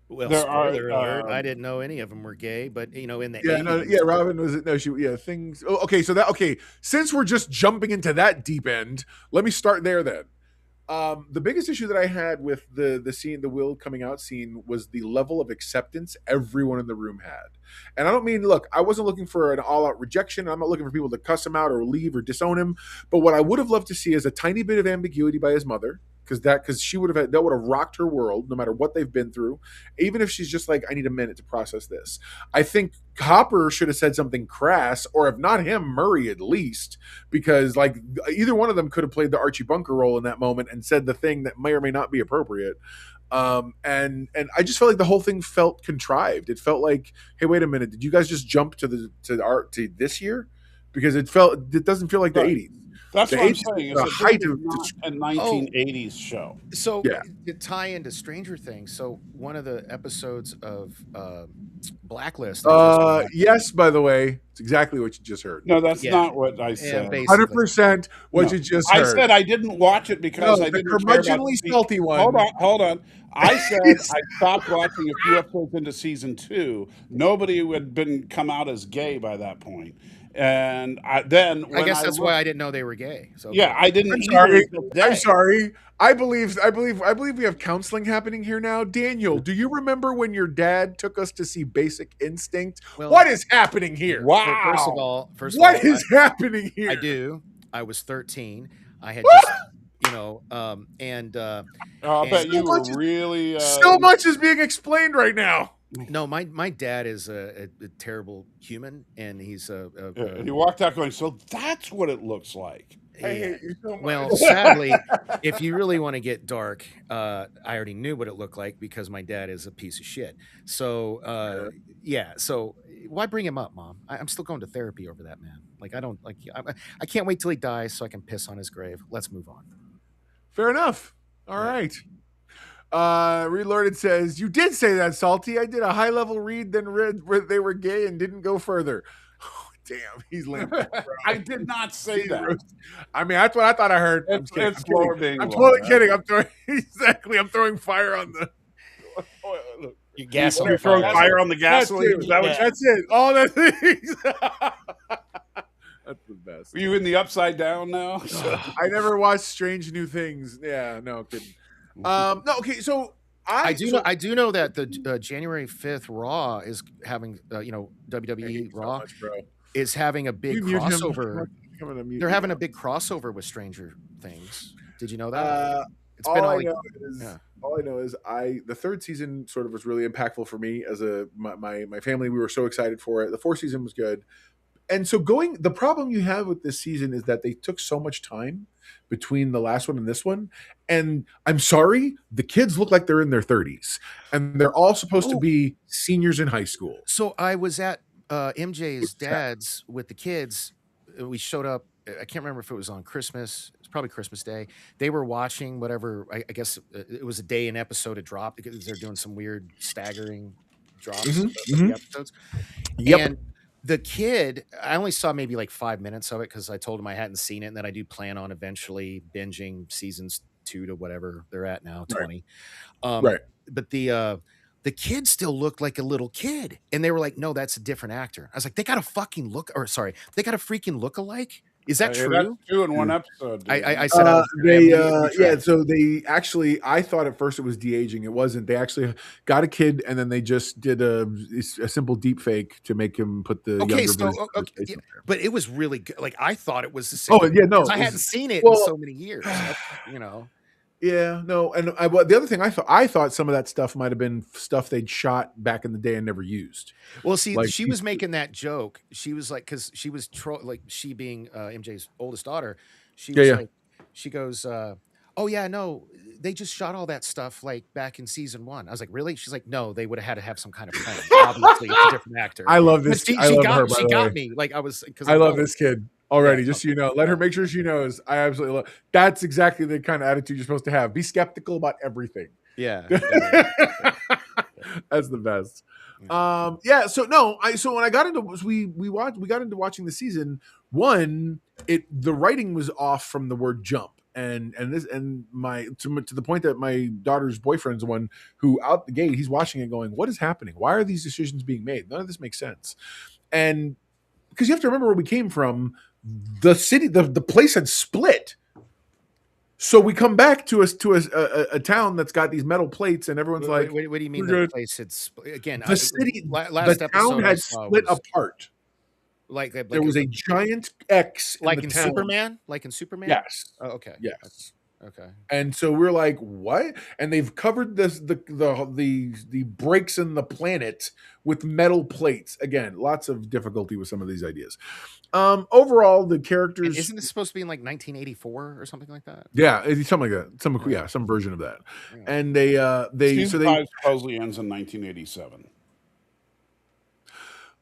Well, There are spoiler alert, I didn't know any of them were gay, but in the Yeah, no, 80s. yeah, Robin was no, she yeah, things. Oh, okay, so since we're just jumping into that deep end, let me start there then. The biggest issue that I had with the scene, the Will coming out scene, was the level of acceptance everyone in the room had. And I don't mean, look, I wasn't looking for an all-out rejection. I'm not looking for people to cuss him out or leave or disown him. But what I would have loved to see is a tiny bit of ambiguity by his mother, because she would have that would have rocked her world, no matter what they've been through. Even if she's just like, I need a minute to process this. I think Hopper should have said something crass, or if not him, Murray at least, because like either one of them could have played the Archie Bunker role in that moment and said the thing that may or may not be appropriate. And I just felt like the whole thing felt contrived. It felt like, hey, wait a minute, did you guys just jump to this year? Because it doesn't feel like the 80s. That's The what I'm 80s saying. was It's the height of not a 1980s show. So Yeah. to tie into Stranger Things, so one of the episodes of Blacklist. Yes, by the way, it's exactly what you just heard. No, that's Yeah. not what I said. basically. 100% what No. you just I heard. said I didn't watch it because No, I the didn't care about curmudgeonly salty one. Hold on. I said I stopped watching a few episodes into season 2. Nobody had come out as gay by that point. And I guess that's why I didn't know they were gay. So Yeah, I didn't I'm either sorry. until today. I'm sorry. I believe we have counseling happening here now. Daniel, do you remember when your dad took us to see Basic Instinct? Well, what is happening here? Wow. Well, first of all, What is happening here? I do. I was 13. I had just, and I and- bet you So were much is- really So much is being explained right now. no, my dad is a terrible human, and he's and he walked out going, so that's what it looks like. I hate you so much. Well, sadly, if you really want to get dark, I already knew what it looked like because my dad is a piece of shit. So, yeah. So why bring him up, Mom? I'm still going to therapy over that man. Like, I can't wait till he dies so I can piss on his grave. Let's move on. Fair enough. All right. Reloaded says, you did say that, Salty. I did a high level read, then read where they were gay and didn't go further. Oh, damn, he's lame. I did not say that. I mean, that's what I thought I heard. I'm It's kidding. it's lower being I'm lower. totally kidding. I'm throwing I'm throwing fire on the. You gas You're throwing fire on the gasoline. Is that what That's it. All the things. That's the best. Are you in the upside down now? I never watched Strange New Things. Yeah, no kidding. No, okay. So I do know that the January 5th Raw is having WWE Raw much, bro. is having a big You mute him. crossover. I'm gonna mute They're you having now. a big crossover with Stranger Things. Did you know that? It's all been I all know is all I know is the third season sort of was really impactful for me as my family. We were so excited for it. The fourth season was good. And so the problem you have with this season is that they took so much time between the last one and this one. And I'm sorry, the kids look like they're in their 30s and they're all supposed to be seniors in high school. So I was at MJ's dad's with the kids. We showed up. I can't remember if it was on Christmas. It's probably Christmas Day. They were watching whatever. I guess it was a day an episode had dropped because they're doing some weird staggering drops of the episodes. Yep. And the kid, I only saw maybe like 5 minutes of it because I told him I hadn't seen it, and that I do plan on eventually binging seasons 2 to whatever they're at now, 20. Right. But the kid still looked like a little kid, and they were like, "No, that's a different actor." I was like, "They got a freaking look alike." Is that true? That's 2 in one episode. Dude. I said so they actually, I thought at first it was de-aging. It wasn't. They actually got a kid and then they just did a simple deep fake to make him put the younger version of his face yeah, up there. but it was really good. Like I thought it was the same. Oh yeah, no, 'cause I it was- hadn't seen it well, in so many years. Yeah, no, and the other thing I thought some of that stuff might have been stuff they'd shot back in the day and never used. Well, see, Like, she was making that joke. She was like, because she was she being MJ's oldest daughter. She was like, she goes, "Oh yeah, no, they just shot all that stuff like back in season 1." I was like, "Really?" She's like, "No, they would have had to have some kind of plan. Obviously, it's a different actor." I love this. She I love got, her. By she the got way. me. Like I was because I love this kid already. Yeah. Just so you know, let her make sure she knows. I absolutely love. That's exactly the kind of attitude you're supposed to have. Be skeptical about everything. Yeah. That's the best. Yeah. So no, so when I got into we got into watching the season 1, the writing was off from the word jump. and my to the point that my daughter's boyfriend's the one who out the gate he's watching it going, what is happening? Why are these decisions being made? None of this makes sense. And because you have to remember where we came from, the city, the place had split. So we come back to a town that's got these metal plates, and everyone's like, what do you mean we're the good. place? It's again. The city, Last the episode town I had saw split was apart. like There was a giant X in like the in town. Superman, like in Superman. Yes. Oh, okay. Yes. Okay. And so we're like, what? And they've covered the breaks in the planet with metal plates. Again, lots of difficulty with some of these ideas. Overall, the And characters, isn't this supposed to be in like 1984 or something like that? yeah, it's something like that. Yeah. Some version of that. Yeah. And they Season 5 supposedly ends in 1987.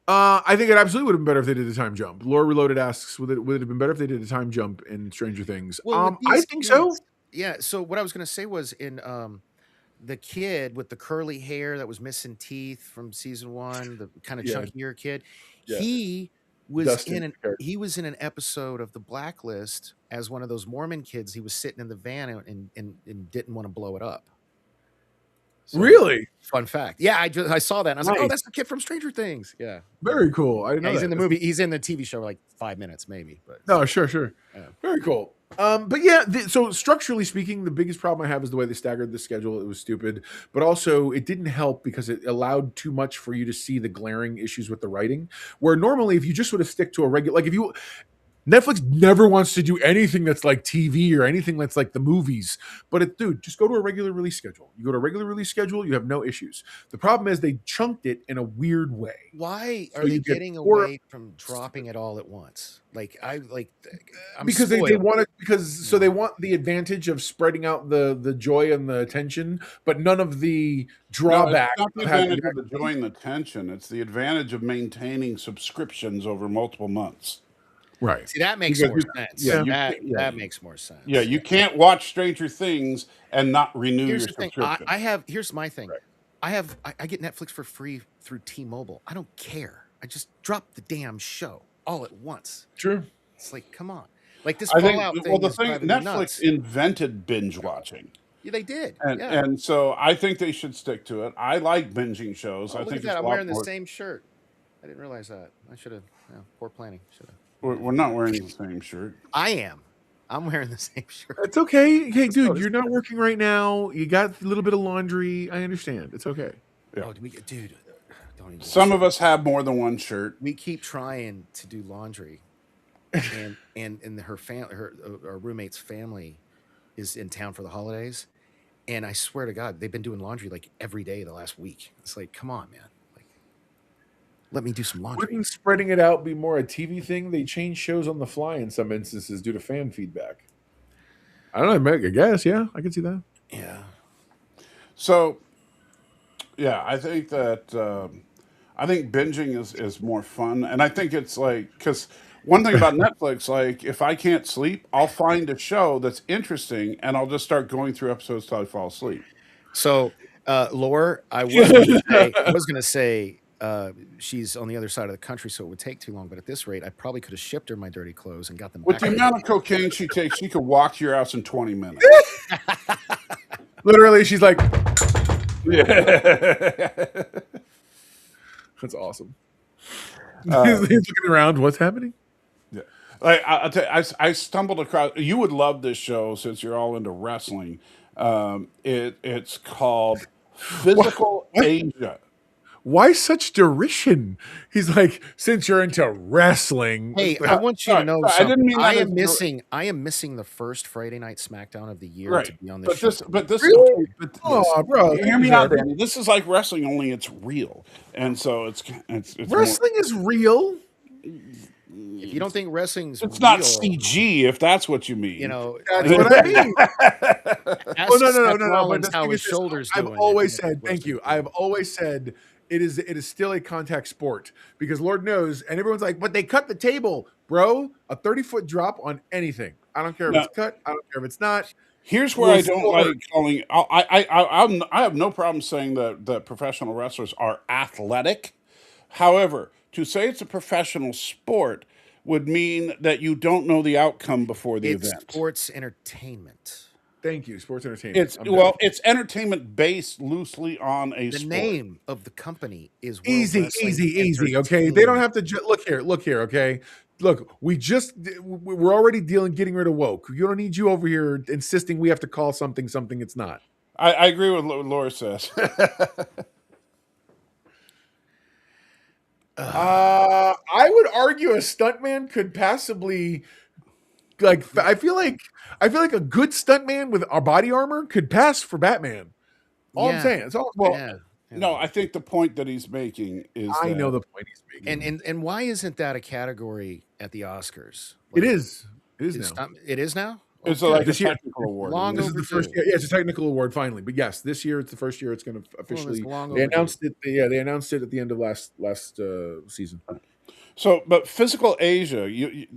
I think it absolutely would have been better if they did a time jump. Lore Reloaded asks, would it have been better if they did a time jump in Stranger Things? Well, with I these think so. kids- Yeah. So what I was going to say was in the kid with the curly hair that was missing teeth from season 1, the kind of Yeah. chunkier kid, Yeah. he was Dustin character. he was in an episode of The Blacklist as one of those Mormon kids. He was sitting in the van and didn't want to blow it up. So, Really? fun fact. Yeah, I saw that and I was like, oh, Nice. that's the kid from Stranger Things. Yeah. Very cool. I didn't Yeah, know he's that. in the movie. He's in the TV show like 5 minutes, maybe. But No, sure. Yeah. Very cool. But yeah, so structurally speaking, the biggest problem I have is the way they staggered the schedule. It was stupid, but also it didn't help because it allowed too much for you to see the glaring issues with the writing. Where normally, if you just would have stick to a regular, like if you Netflix never wants to do anything that's like TV or anything that's like the movies. But dude, just go to a regular release schedule. You go to a regular release schedule, you have no issues. The problem is they chunked it in a weird way. Why So are they you get getting four- away from dropping it all at once? I'm Because they spoiled. want it so they want the advantage of spreading out the joy and the attention, but none of the drawback. No, it's not the of having advantage of that- the joy and the tension. It's the advantage of maintaining subscriptions over multiple months. Right. See, that makes Because more sense. yeah, That makes more sense. Yeah, you can't watch Stranger Things and not renew Here's your the thing. subscription. Here's my thing. Right. I get Netflix for free through T-Mobile. I don't care. I just drop the damn show all at once. True. It's like, come on. Like this I think, Fallout thing. well, the is thing, driving me Netflix nuts. invented binge watching. Yeah, they did. And, yeah. and so I think they should stick to it. I like binging shows. Oh, I look think at that. it's I'm a lot wearing the more. same shirt. I didn't realize that. I should have. Poor planning. Should have. We're not wearing the same shirt. I am. I'm wearing the same shirt. It's okay. Hey, dude, you're not working right now. You got a little bit of laundry. I understand. It's okay. Yeah. Oh, dude, don't even. Some of us have more than one shirt. We keep trying to do laundry, and our roommate's family is in town for the holidays, and I swear to God, they've been doing laundry like every day the last week. It's like, come on, man, like, let me do some laundry. Wouldn't spreading it out be more a TV thing? They change shows on the fly in some instances due to fan feedback. I don't know. I guess, yeah, I can see that. Yeah. So, yeah, I think that I think binging is more fun, and I think it's like because one thing about Netflix, like if I can't sleep, I'll find a show that's interesting, and I'll just start going through episodes till I fall asleep. So, Laura, I was gonna say she's on the other side of the country, so it would take too long. But at this rate, I probably could have shipped her my dirty clothes and got them With back. the amount of cocaine she takes, she could walk to your house in 20 minutes. Literally, she's like, Yeah. that's awesome. He's looking around. What's happening? Like I'll tell you, I stumbled across. You would love this show since you're all into wrestling. It's called Physical What? Asia. Why such derision? He's like, since you're into wrestling. Hey, I want you to know sorry, I something. didn't mean that I as am a- missing the first Friday night SmackDown of the year Right, to be on but this show. this, Really? but Oh, bro, hear me out, Danny. This is like wrestling, only it's real, and so it's more- Wrestling is real. If you don't think wrestling's it's not real, CG, if that's what you mean. you know, That's what I mean. ask Oh no, Seth but Rollins the how thing his is this, shoulders I've doing. always if you don't said, think thank you. wrestling's I've always said it is still a contact sport because Lord knows, and everyone's like, but they cut the table, bro. A 30-foot drop on anything. I don't care if No. it's cut. I don't care if it's not. Here's where Well, I don't sure. like calling. I have no problem saying that professional wrestlers are athletic. However, to say it's a professional sport would mean that you don't know the outcome before the It's event. sports entertainment. Thank you, sports entertainment. It's entertainment based loosely on a The sport. name of the company is World Easy, Wrestling easy. Okay, they don't Entertainment. have to look here. Okay, look, we're already getting rid of woke. You don't need you over here insisting we have to call something it's not. I agree with what Laura says. I would argue a stuntman could passably like. I feel like a good stuntman with a body armor could pass for Batman. All I'm Yeah, saying. It's all Well, yeah. no, I think the point that he's making is I know that the point he's making. And why isn't that a category at the Oscars? It Like, is. It is now. It is now. it's Oh, like good. a This year- technical award. Long This is the first. overdue. Yeah, it's a technical award finally. But yes, this year it's the first year it's going to officially. long They overdue. announced it. Yeah, they announced it at the end of last season. So, but Physical Asia, you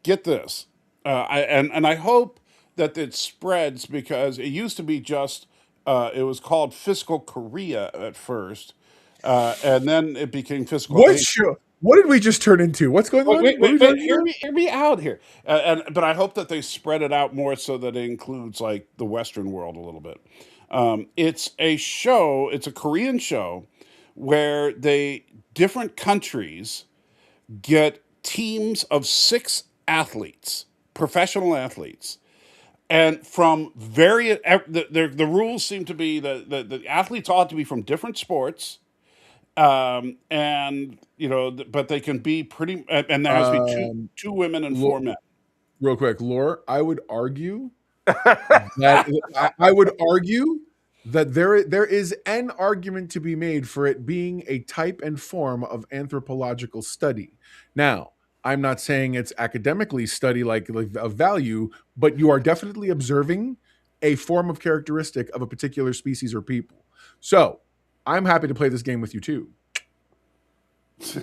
get this, and I hope that it spreads because it used to be just it was called Physical Korea at first, and then it became Physical What Asia. show? What did we just turn into? What's going on? Wait, What are we wait, talking about? hear me out here. But I hope that they spread it out more so that it includes like the Western world a little bit. It's a show. It's a Korean show where different countries get teams of 6 athletes, professional athletes, and from various. The rules seem to be that the athletes ought to be from different sports. And but they can be pretty, and there has to be two women and 4 men. Real quick, Lore. I would argue that I would argue that there is an argument to be made for it being a type and form of anthropological study. Now, I'm not saying it's academically study like of value, but you are definitely observing a form of characteristic of a particular species or people. So, I'm happy to play this game with you too. so,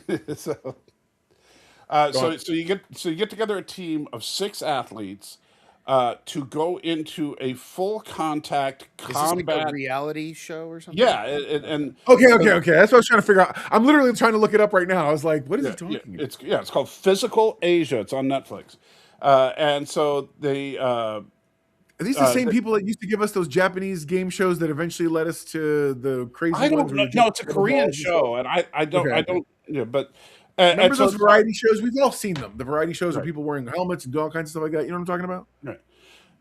Go on. so you get together a team of 6 athletes to go into a full contact Is this like a combat. reality show or something? Yeah, and Okay. That's what I was trying to figure out. I'm literally trying to look it up right now. I was like, what is he yeah, talking about? it's called Physical Asia. It's on Netflix, and so they. Are these the same people that used to give us those Japanese game shows that eventually led us to the crazy I ones? don't where know. the No, it's a balls Korean and stuff? show, and I don't Okay. I don't. Yeah, but Remember and so those variety shows? We've all seen them. The variety shows where people wearing helmets and do all kinds of stuff like that. You know what I'm talking about? Right.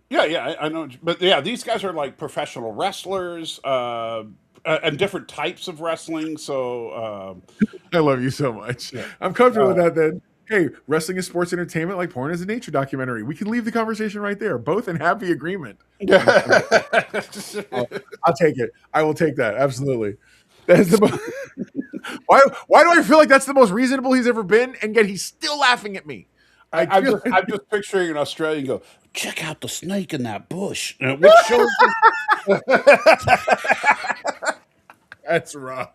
Yeah, I know. But yeah, these guys are like professional wrestlers and different types of wrestling. So I love you so much. yeah. I'm comfortable with that then. Hey, wrestling is sports entertainment like porn is a nature documentary. We can leave the conversation right there. Both in happy agreement. I'll take it. I will take that. Absolutely. That's the most, why do I feel like that's the most reasonable he's ever been, and yet he's still laughing at me? I'm just picturing an Australian go, check out the snake in that bush. Which shows That's rough.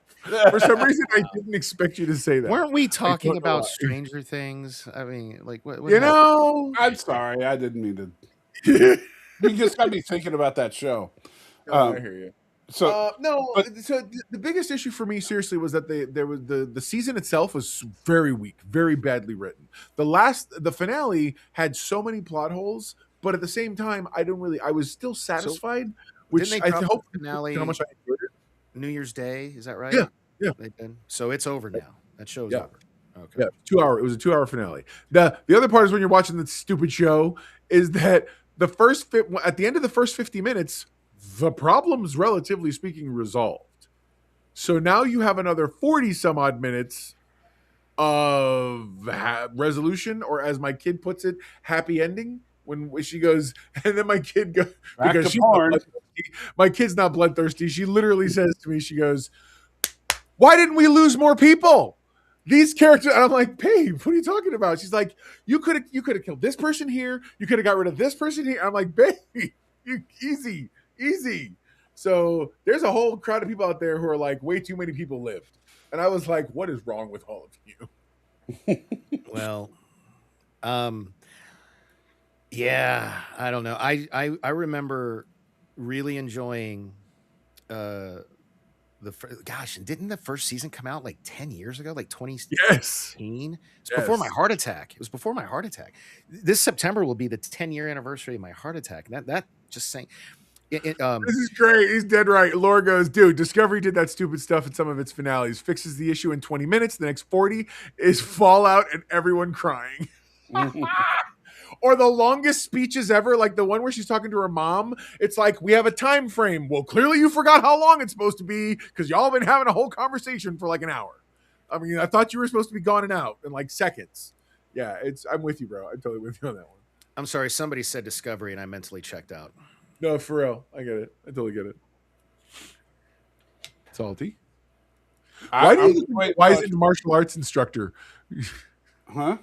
For some reason, I didn't expect you to say that. Weren't we I talking don't know about why. Stranger Things? I mean, like what You happened? know, I'm sorry, I didn't mean to. You just got me thinking about that show. I hear you. So, No, but- so the biggest issue for me, seriously, was that there was the season itself was very weak, very badly written. The finale had so many plot holes, but at the same time, I was still satisfied. Which Didn't they I drop hope the finale how much I enjoyed it. New Year's Day? Is that right? Yeah. They did. So it's over now. That show's Yeah. over. Okay. Yeah, 2 hour. It was a 2 hour finale. The other part is when you're watching the stupid show is that at the end of the first 50 minutes, the problem's relatively speaking resolved. So now you have another 40 some odd minutes of resolution, or as my kid puts it, happy ending. When she goes, and then my kid goes, Back because to porn. my kid's not bloodthirsty. She literally says to me, she goes, "Why didn't we lose more people? These characters," and I'm like, "Babe, what are you talking about?" She's like, "You could have killed this person here. You could have got rid of this person here." I'm like, "Babe, easy." So there's a whole crowd of people out there who are like, way too many people lived, and I was like, "What is wrong with all of you?" Well, yeah, I don't know. I remember really enjoying gosh, and didn't the first season come out like 10 years ago, like 2018? Yes. It's before my heart attack. It was before my heart attack. This September will be the 10-year anniversary of my heart attack. That just saying. This is great. He's dead right. Laura goes, dude, Discovery did that stupid stuff in some of its finales. Fixes the issue in 20 minutes. The next 40 is fallout and everyone crying. Or the longest speeches ever, like the one where she's talking to her mom. It's like, we have a time frame. Well, clearly you forgot how long it's supposed to be because y'all been having a whole conversation for like an hour. I mean, I thought you were supposed to be gone and out in like seconds. Yeah, I'm with you, bro. I'm totally with you on that one. I'm sorry, somebody said Discovery and I mentally checked out. No, for real. I get it. I totally get it. Salty. Why do you look like a wizened martial arts instructor? Huh?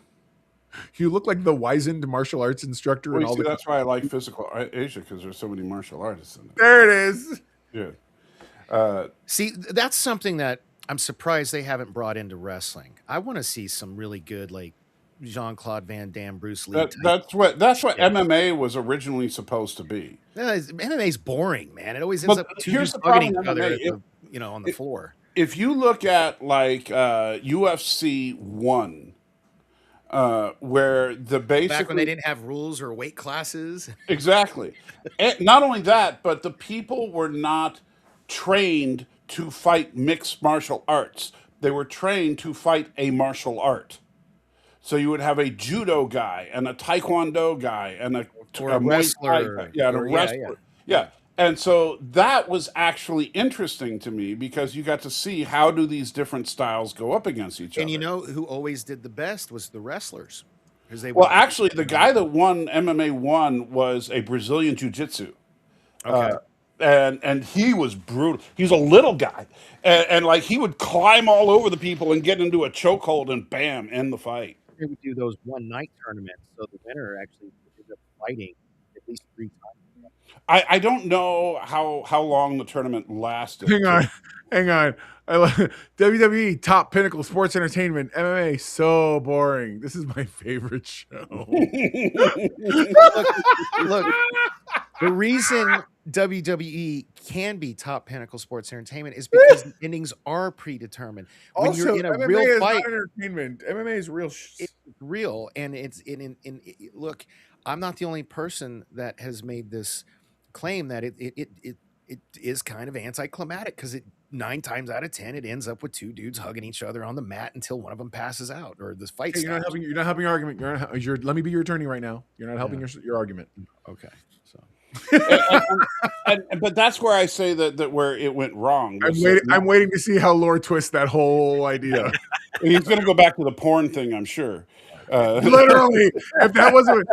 You look like the wizened martial arts instructor. Well, and all that's why I like physical Asia, because there's so many martial artists in it. There it is. Yeah. See, that's something that I'm surprised they haven't brought into wrestling. I want to see some really good, like Jean-Claude Van Damme, Bruce Lee. That's what MMA was originally supposed to be. MMA's boring, man. It always ends up two dudes fighting each other on the floor. If you look at like UFC 1, where the basic back when they didn't have rules or weight classes. Exactly. And not only that, but the people were not trained to fight mixed martial arts. They were trained to fight a martial art. So you would have a judo guy and a taekwondo guy and a wrestler. And a wrestler. Yeah. And so that was actually interesting to me because you got to see how do these different styles go up against each other. And you know who always did the best was the wrestlers. Actually, the guy that won MMA 1 was a Brazilian jiu-jitsu. Okay. And he was brutal. He was a little guy. And like he would climb all over the people and get into a chokehold and bam, end the fight. They would do those one-night tournaments, so the winner actually ended up fighting at least 3 times. I don't know how long the tournament lasted. Hang on. WWE top pinnacle sports entertainment. MMA so boring. This is my favorite show. Look, the reason WWE can be top pinnacle sports entertainment is because the endings are predetermined. When Also, you're in a MMA real is fight, not entertainment. MMA is real. It's real, and it's look. I'm not the only person that has made this claim that it is kind of anticlimactic because 9 times out of 10 it ends up with 2 dudes hugging each other on the mat until one of them passes out or this fight. Hey, you're not helping your argument. Let me be your attorney right now. You're not helping your argument. Okay, so. But that's where I say that where it went wrong. I'm waiting to see how Lore twists that whole idea. He's going to go back to the porn thing, I'm sure. Literally, if that wasn't.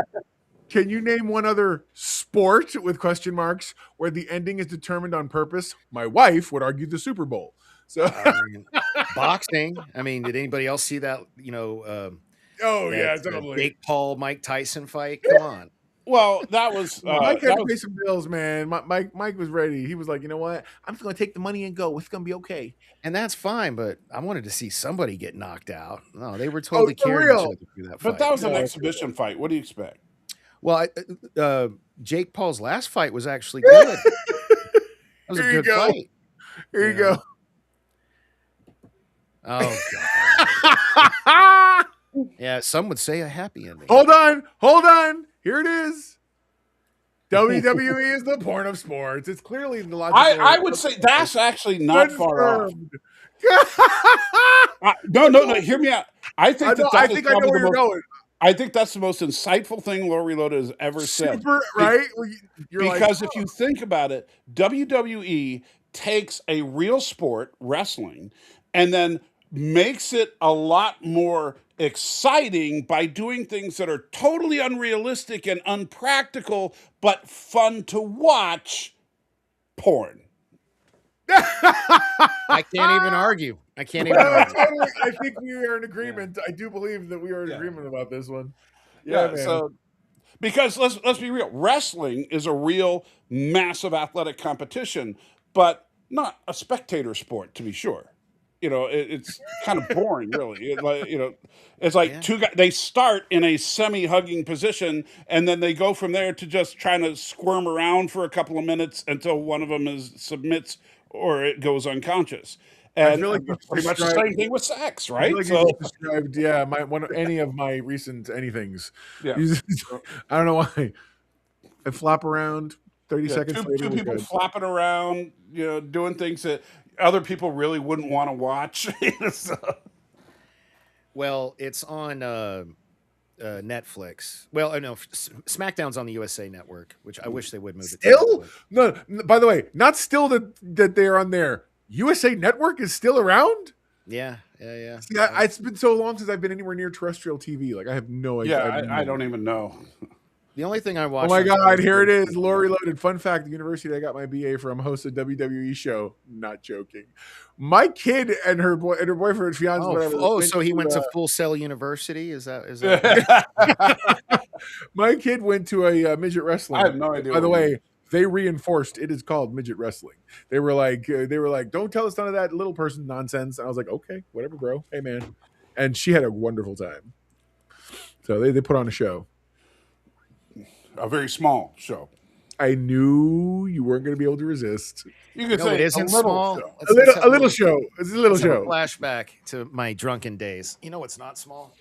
Can you name one other sport with question marks where the ending is determined on purpose? My wife would argue the Super Bowl. So boxing. I mean, did anybody else see that? Totally. Jake Paul, Mike Tyson fight. Come on. Well, that was Mike had to pay some bills, man. Mike was ready. He was like, you know what? I'm just going to take the money and go. It's going to be okay. And that's fine, but I wanted to see somebody get knocked out. No, they were totally carrying each other through that fight. But that was an exhibition fight. What do you expect? Well, Jake Paul's last fight was actually good. That was a good fight. Here you go. Oh, God. Yeah, some would say a happy ending. Hold on. Here it is. WWE is the porn of sports. It's clearly the logical. I would say that's actually not far off. No. Hear me out. I think I know where you're going. I think that's the most insightful thing Laura Reloaded has ever said. Right? Because if you think about it, WWE takes a real sport, wrestling, and then makes it a lot more exciting by doing things that are totally unrealistic and unpractical, but fun to watch. Porn. I can't even argue. I think we are in agreement. I do believe that we are in agreement about this one. Yeah. So because let's be real, wrestling is a real massive athletic competition, but not a spectator sport, to be sure. It's kind of boring, really. It's like two guys. They start in a semi-hugging position, and then they go from there to just trying to squirm around for a couple of minutes until one of them submits or it goes unconscious. I And feel like you pretty much the described. same thing with sex, I feel right? like you So just described, yeah, any of my recent anythings. yeah, You just- I don't know why. I flop around. 30 yeah, seconds later, two we're people good. flopping around, doing things that other people really wouldn't want to watch. So, Well, it's on Netflix. Well, no, SmackDown's on the USA Network, which I wish they would move it to Still? Netflix. No, by the way, not still that they're on there. USA Network is still around? Yeah. See, it's been so long since I've been anywhere near terrestrial TV. Like, I have no idea. yeah, I don't even know. The only thing I Oh watched. my on God, television- here it is. Lori Loaded. Fun fact, the university I got my BA from hosts a WWE show. Not joking. My kid and her boyfriend, fiance, whatever. So he went to Full Sail University? Is that My kid went to a midget wrestling. I have no idea By the what you way, they reinforced it is called midget wrestling. They were like, don't tell us none of that little person nonsense. And I was like, okay, whatever, bro. Hey, man. And she had a wonderful time. So they put on a show. A very small show. I knew you weren't going to be able to resist. You could No, say it isn't a little small. show. A little show. It's a little Let's have a show. flashback to my drunken days. You know, it's not small.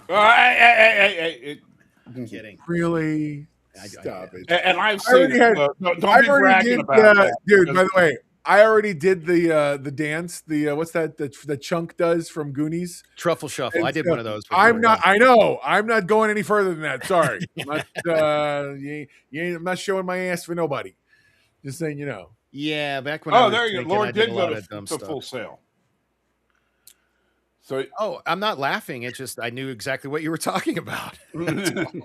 Hey, I'm kidding. Really? I- Stop it. and I've I already seen had- it. So don't I be already bragging did, about that. dude. By the way, I already did the dance. The what's that? The Chunk does from Goonies. Truffle Shuffle. I did And, one of those. I'm before. not. I know. I'm not going any further than that. Sorry. I'm not, I'm not showing my ass for nobody. Just saying, Yeah, back when I Oh, was there you go. drinking, I Lord did did a lot go of dumb to stuff. Full Sail. So Oh, I'm not laughing. It's just I knew exactly what you were talking about. That's awesome.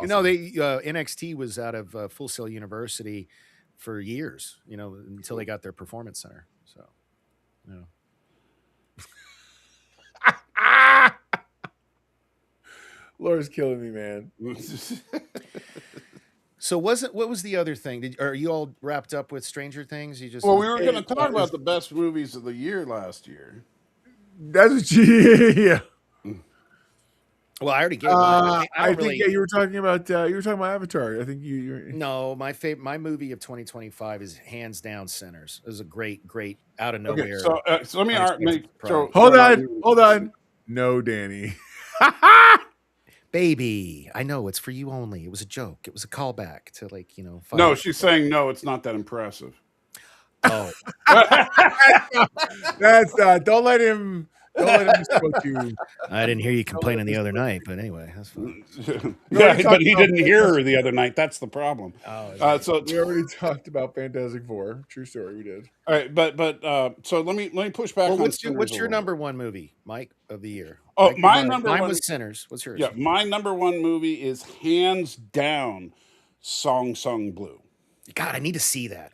You know, they NXT was out of Full Sail University for years. Until they got their performance center. So, Laura's killing me, man. So what was the other thing? Are you all wrapped up with Stranger Things? You just well, we were going to talk about the best movies of the year last year. That's what yeah. Well, I already gave mine. I think you were talking about Avatar. I think you're No, my movie of 2025 is hands down Sinners. It was a great out of nowhere. Okay, so let me Hold on. No, Danny. Baby, I know it's for you only. It was a joke. It was a callback to No, she's saying no. It's not that impressive. Oh, That's don't let him misquote you. I didn't hear you complaining the other night, but anyway, that's fine. Yeah, but he didn't hear her the other night. That's the problem. Oh, So We already talked about Fantastic Four. True story, we did. all right, but so let me push back. well, on what's Sinners a your little. number one movie, Mike, of the year? Oh, Like, my number mine one. was Sinners. What's yours? Yeah, my number one movie is hands down Song Sung Blue. God, I need to see that.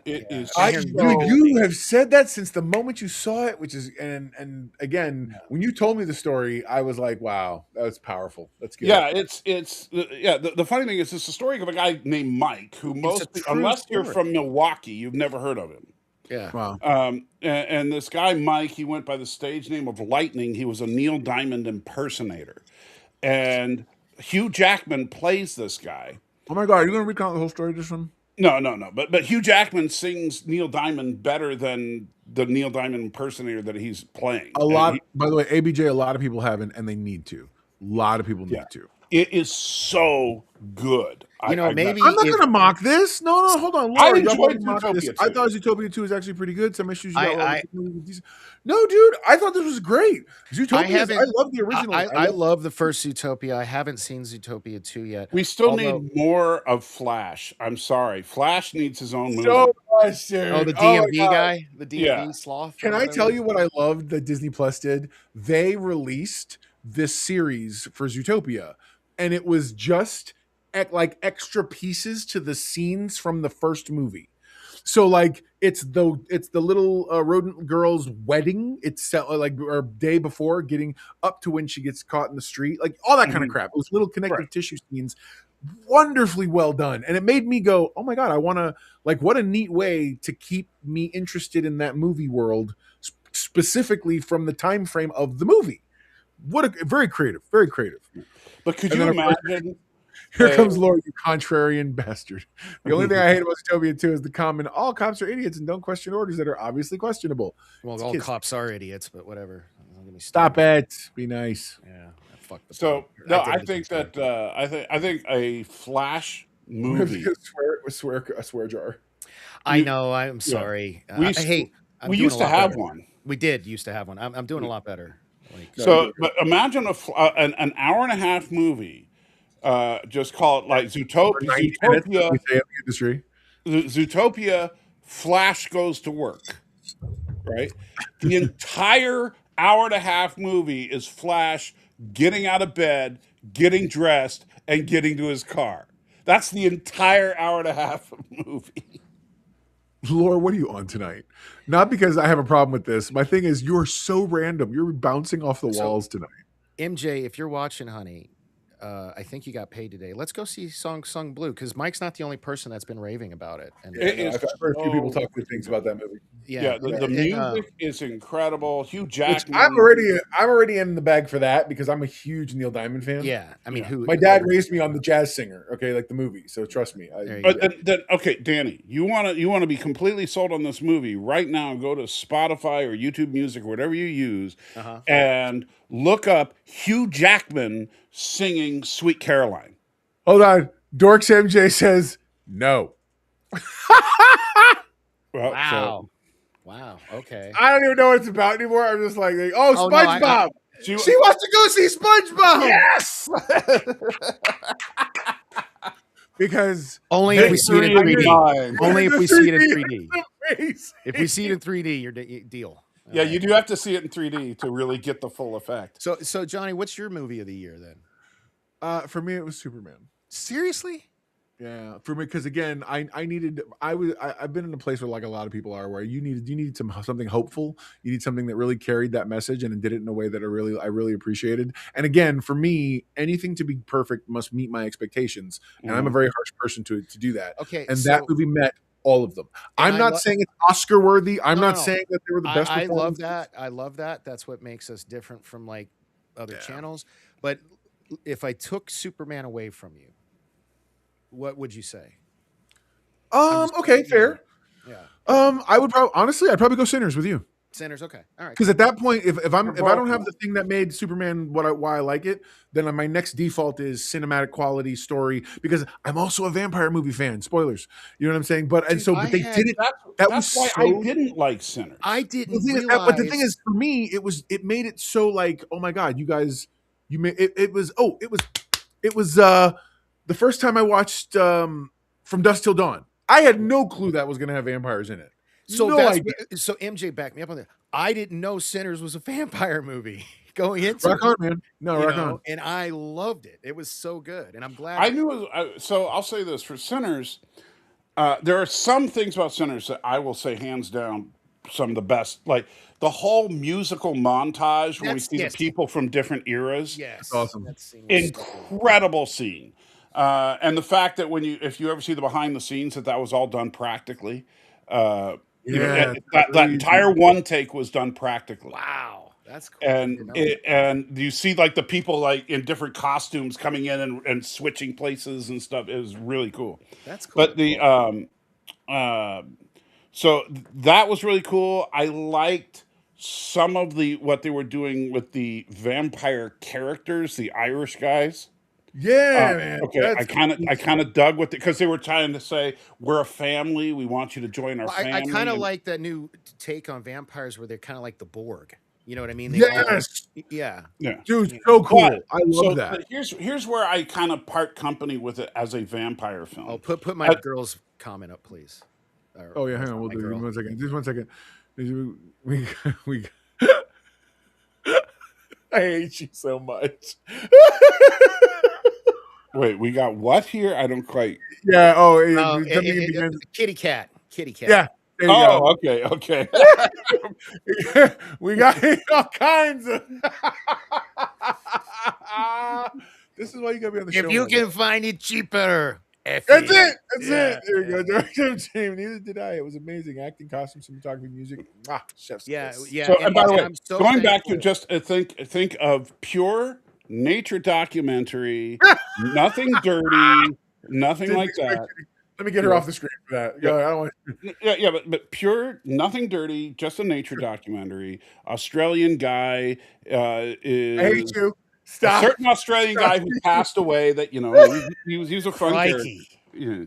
It is You have said that since the moment you saw it, which is and again, when you told me the story, I was like, wow, that was powerful. That's good. Yeah, the funny thing is it's the story of a guy named Mike who unless you're story. from Milwaukee, you've never heard of him. Yeah. Wow. And this guy Mike, he went by the stage name of Lightning. He was a Neil Diamond impersonator, and Hugh Jackman plays this guy. Oh my God, are you gonna recount the whole story just from No. But Hugh Jackman sings Neil Diamond better than the Neil Diamond impersonator that he's playing. a lot? By the way, ABJ, a lot of people haven't, and they need to. A lot of people need to. It is so good. Maybe I'm not gonna mock this. No, hold on. I Laura, you're enjoyed gonna mock this. Zootopia I 2. thought Zootopia 2 is actually pretty good. Some issues. I- No, dude, I thought this was great. Zootopia. haven't- I love the original. I love the first Zootopia. I haven't seen Zootopia 2 yet. We still Although- need more of Flash. I'm sorry. Flash needs his own movie. so much, dude. Oh, the my DMV God. guy, the DMV Yeah. sloth. Can I tell you what I loved that Disney Plus did? They released this series for Zootopia, and it was just like extra pieces to the scenes from the first movie. So like it's the little rodent girl's wedding. It's like or day before getting up to when she gets caught in the street, like all that kind of crap. It was little connective tissue scenes, wonderfully well done, and it made me go, "Oh my God, I want to like what a neat way to keep me interested in that movie world, specifically from the time frame of the movie." What a very creative, very creative. But could And you then, of course, imagine? Here comes Lord, you contrarian bastard. The only thing I hate about Zootopia 2 is the comment, all cops are idiots and don't question orders that are obviously questionable. Well, It's all kids. cops are idiots, but whatever. Don't get me Stop started. it. Be nice. Yeah, fuck the So pub. no, did I the think joke. that I think a Flash movie. A swear jar. I You- know. I'm yeah. sorry. We Hey, I'm we doing used a to lot have better. one. We did used to have one. I'm doing a lot better. Like, So, but imagine an hour and a half movie. Just call it like 90 minutes, as we Zootopia. say in the industry. Zootopia. Flash goes to work. Right. The entire hour and a half movie is Flash getting out of bed, getting dressed, and getting to his car. That's the entire hour and a half movie. Laura, what are you on tonight? Not because I have a problem with this. My thing is, you're so random. You're bouncing off the walls tonight. MJ, if you're watching, honey, I think you got paid today. Let's go see Song Sung Blue because Mike's not the only person that's been raving about it. And It is I've heard a few people so talk good things about that movie. Yeah, the music is incredible. Hugh Which Jackman. I'm already in the bag for that because I'm a huge Neil Diamond fan. yeah, I mean, who? My dad raised me on the Jazz Singer, okay, like the movie. So trust me. There you But then, okay, Danny, you want to be completely sold on this movie right now? Go to Spotify or YouTube Music or whatever you use, and look up Hugh Jackman singing "Sweet Caroline." Hold on. Dorks MJ says no. Well, Wow. Wow. Okay. I don't even know what it's about anymore. I'm just like, oh, Oh, no, SpongeBob. So She wants to go see SpongeBob. yes. Because Only if we see it in Victory 3D. is mine. Only if we see it in 3D. Amazing. If we see it in 3D, you're deal. Yeah, you do have to see it in 3D to really get the full effect. So Johnny, what's your movie of the year then? For me, it was Superman. Seriously? Yeah, for me, because again, I've been in a place where like a lot of people are, where you needed something hopeful. You need something that really carried that message and did it in a way that I really appreciated. And again, for me, anything to be perfect must meet my expectations, and I'm a very harsh person to do that. Okay, and so- that movie met all of them. I'm I not saying it's Oscar worthy. I'm No, not no. saying that they were the best. I love performances. that. I love that. That's what makes us different from like other channels. But if I took Superman away from you, what would you say? Okay, fair. Yeah. I'd probably go Sinners with you. Sinners. Okay. All right. Because at that point, if I don't have the thing that made Superman why I like it, then my next default is cinematic quality story. Because I'm also a vampire movie fan. Spoilers, you know what I'm saying? But Dude, they did it. That's why I didn't like Sinners. I didn't But the thing is, for me, it made it so like, oh my god, you guys, you made it. It was the first time I watched From Dusk Till Dawn. I had no clue that was going to have vampires in it. So no that's idea. so MJ backed me up on that. I didn't know Sinners was a vampire movie going into Rock it, on, man. No, you rock know, on. and I loved it. It was so good, and I'm glad. I knew it was, so I'll say this for Sinners. There are some things about Sinners that I will say hands down some of the best. Like the whole musical montage where we That's- see yes. the people from different eras. Yes, awesome. that scene was so good. Incredible scene. And the fact that if you ever see the behind the scenes, that was all done practically. Yeah, that entire one take was done practically. Wow, that's cool. I didn't know that. And you see like the people like in different costumes coming in and switching places and stuff. It was really cool. That's cool. But so that was really cool. I liked some of what they were doing with the vampire characters, the Irish guys. Yeah, man. Okay, I kind of dug with it because they were trying to say we're a family. We want you to join our Well, family. I kind of and- like that new take on vampires where they're kind of like the Borg. You know what I mean? They all- Yes, yeah. Yeah. dude, so cool. But- I love so that. here's where I kind of part company with it as a vampire film. Oh, put my girl's comment up, please. Or- Oh yeah, hang on. my We'll do it. girl. 1 second. Just 1 second. We I hate you so much. Wait, we got what here? I don't quite. Yeah. Oh, Oh, something begins- kitty cat. Kitty cat. yeah. There you Oh, okay. go. We got all kinds of. This is why you gotta be on the show. If you man. can find it cheaper, F That's you. it. That's Yeah, it. There we go. Direction team. Neither did I. It was amazing. Acting, costume, cinematography, music. Chef's Yeah, kiss. yeah. So, and by the way, I'm so going back to thankful. just think of pure nature documentary, nothing dirty, nothing Didn't like expect that. you to- Let me get her off the screen for that. Yeah. I don't want. Yeah, but pure, nothing dirty, just a nature documentary. Australian guy I hate is you. a Stop. certain Australian Stop. guy who passed away. That he was a fun character. Crikey. Yeah.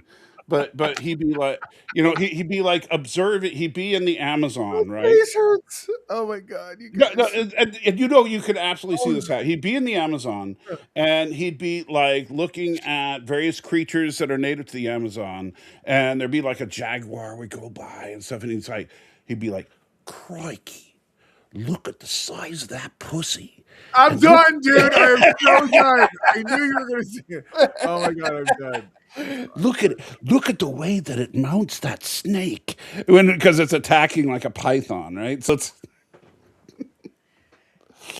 But he'd be like, he'd be like observing. He'd be in the Amazon, right? Face hurts. Oh my god, you No, guys. no, and you could absolutely see this guy. He'd be in the Amazon, and he'd be like looking at various creatures that are native to the Amazon, and there'd be like a jaguar would go by and stuff, and he'd be like, "Crikey, look at the size of that pussy." I'm And look- done, dude. I'm so done. I knew you were going to see it. Oh my god, I'm done. Look at the way that it mounts that snake because it's attacking like a python, right? So it's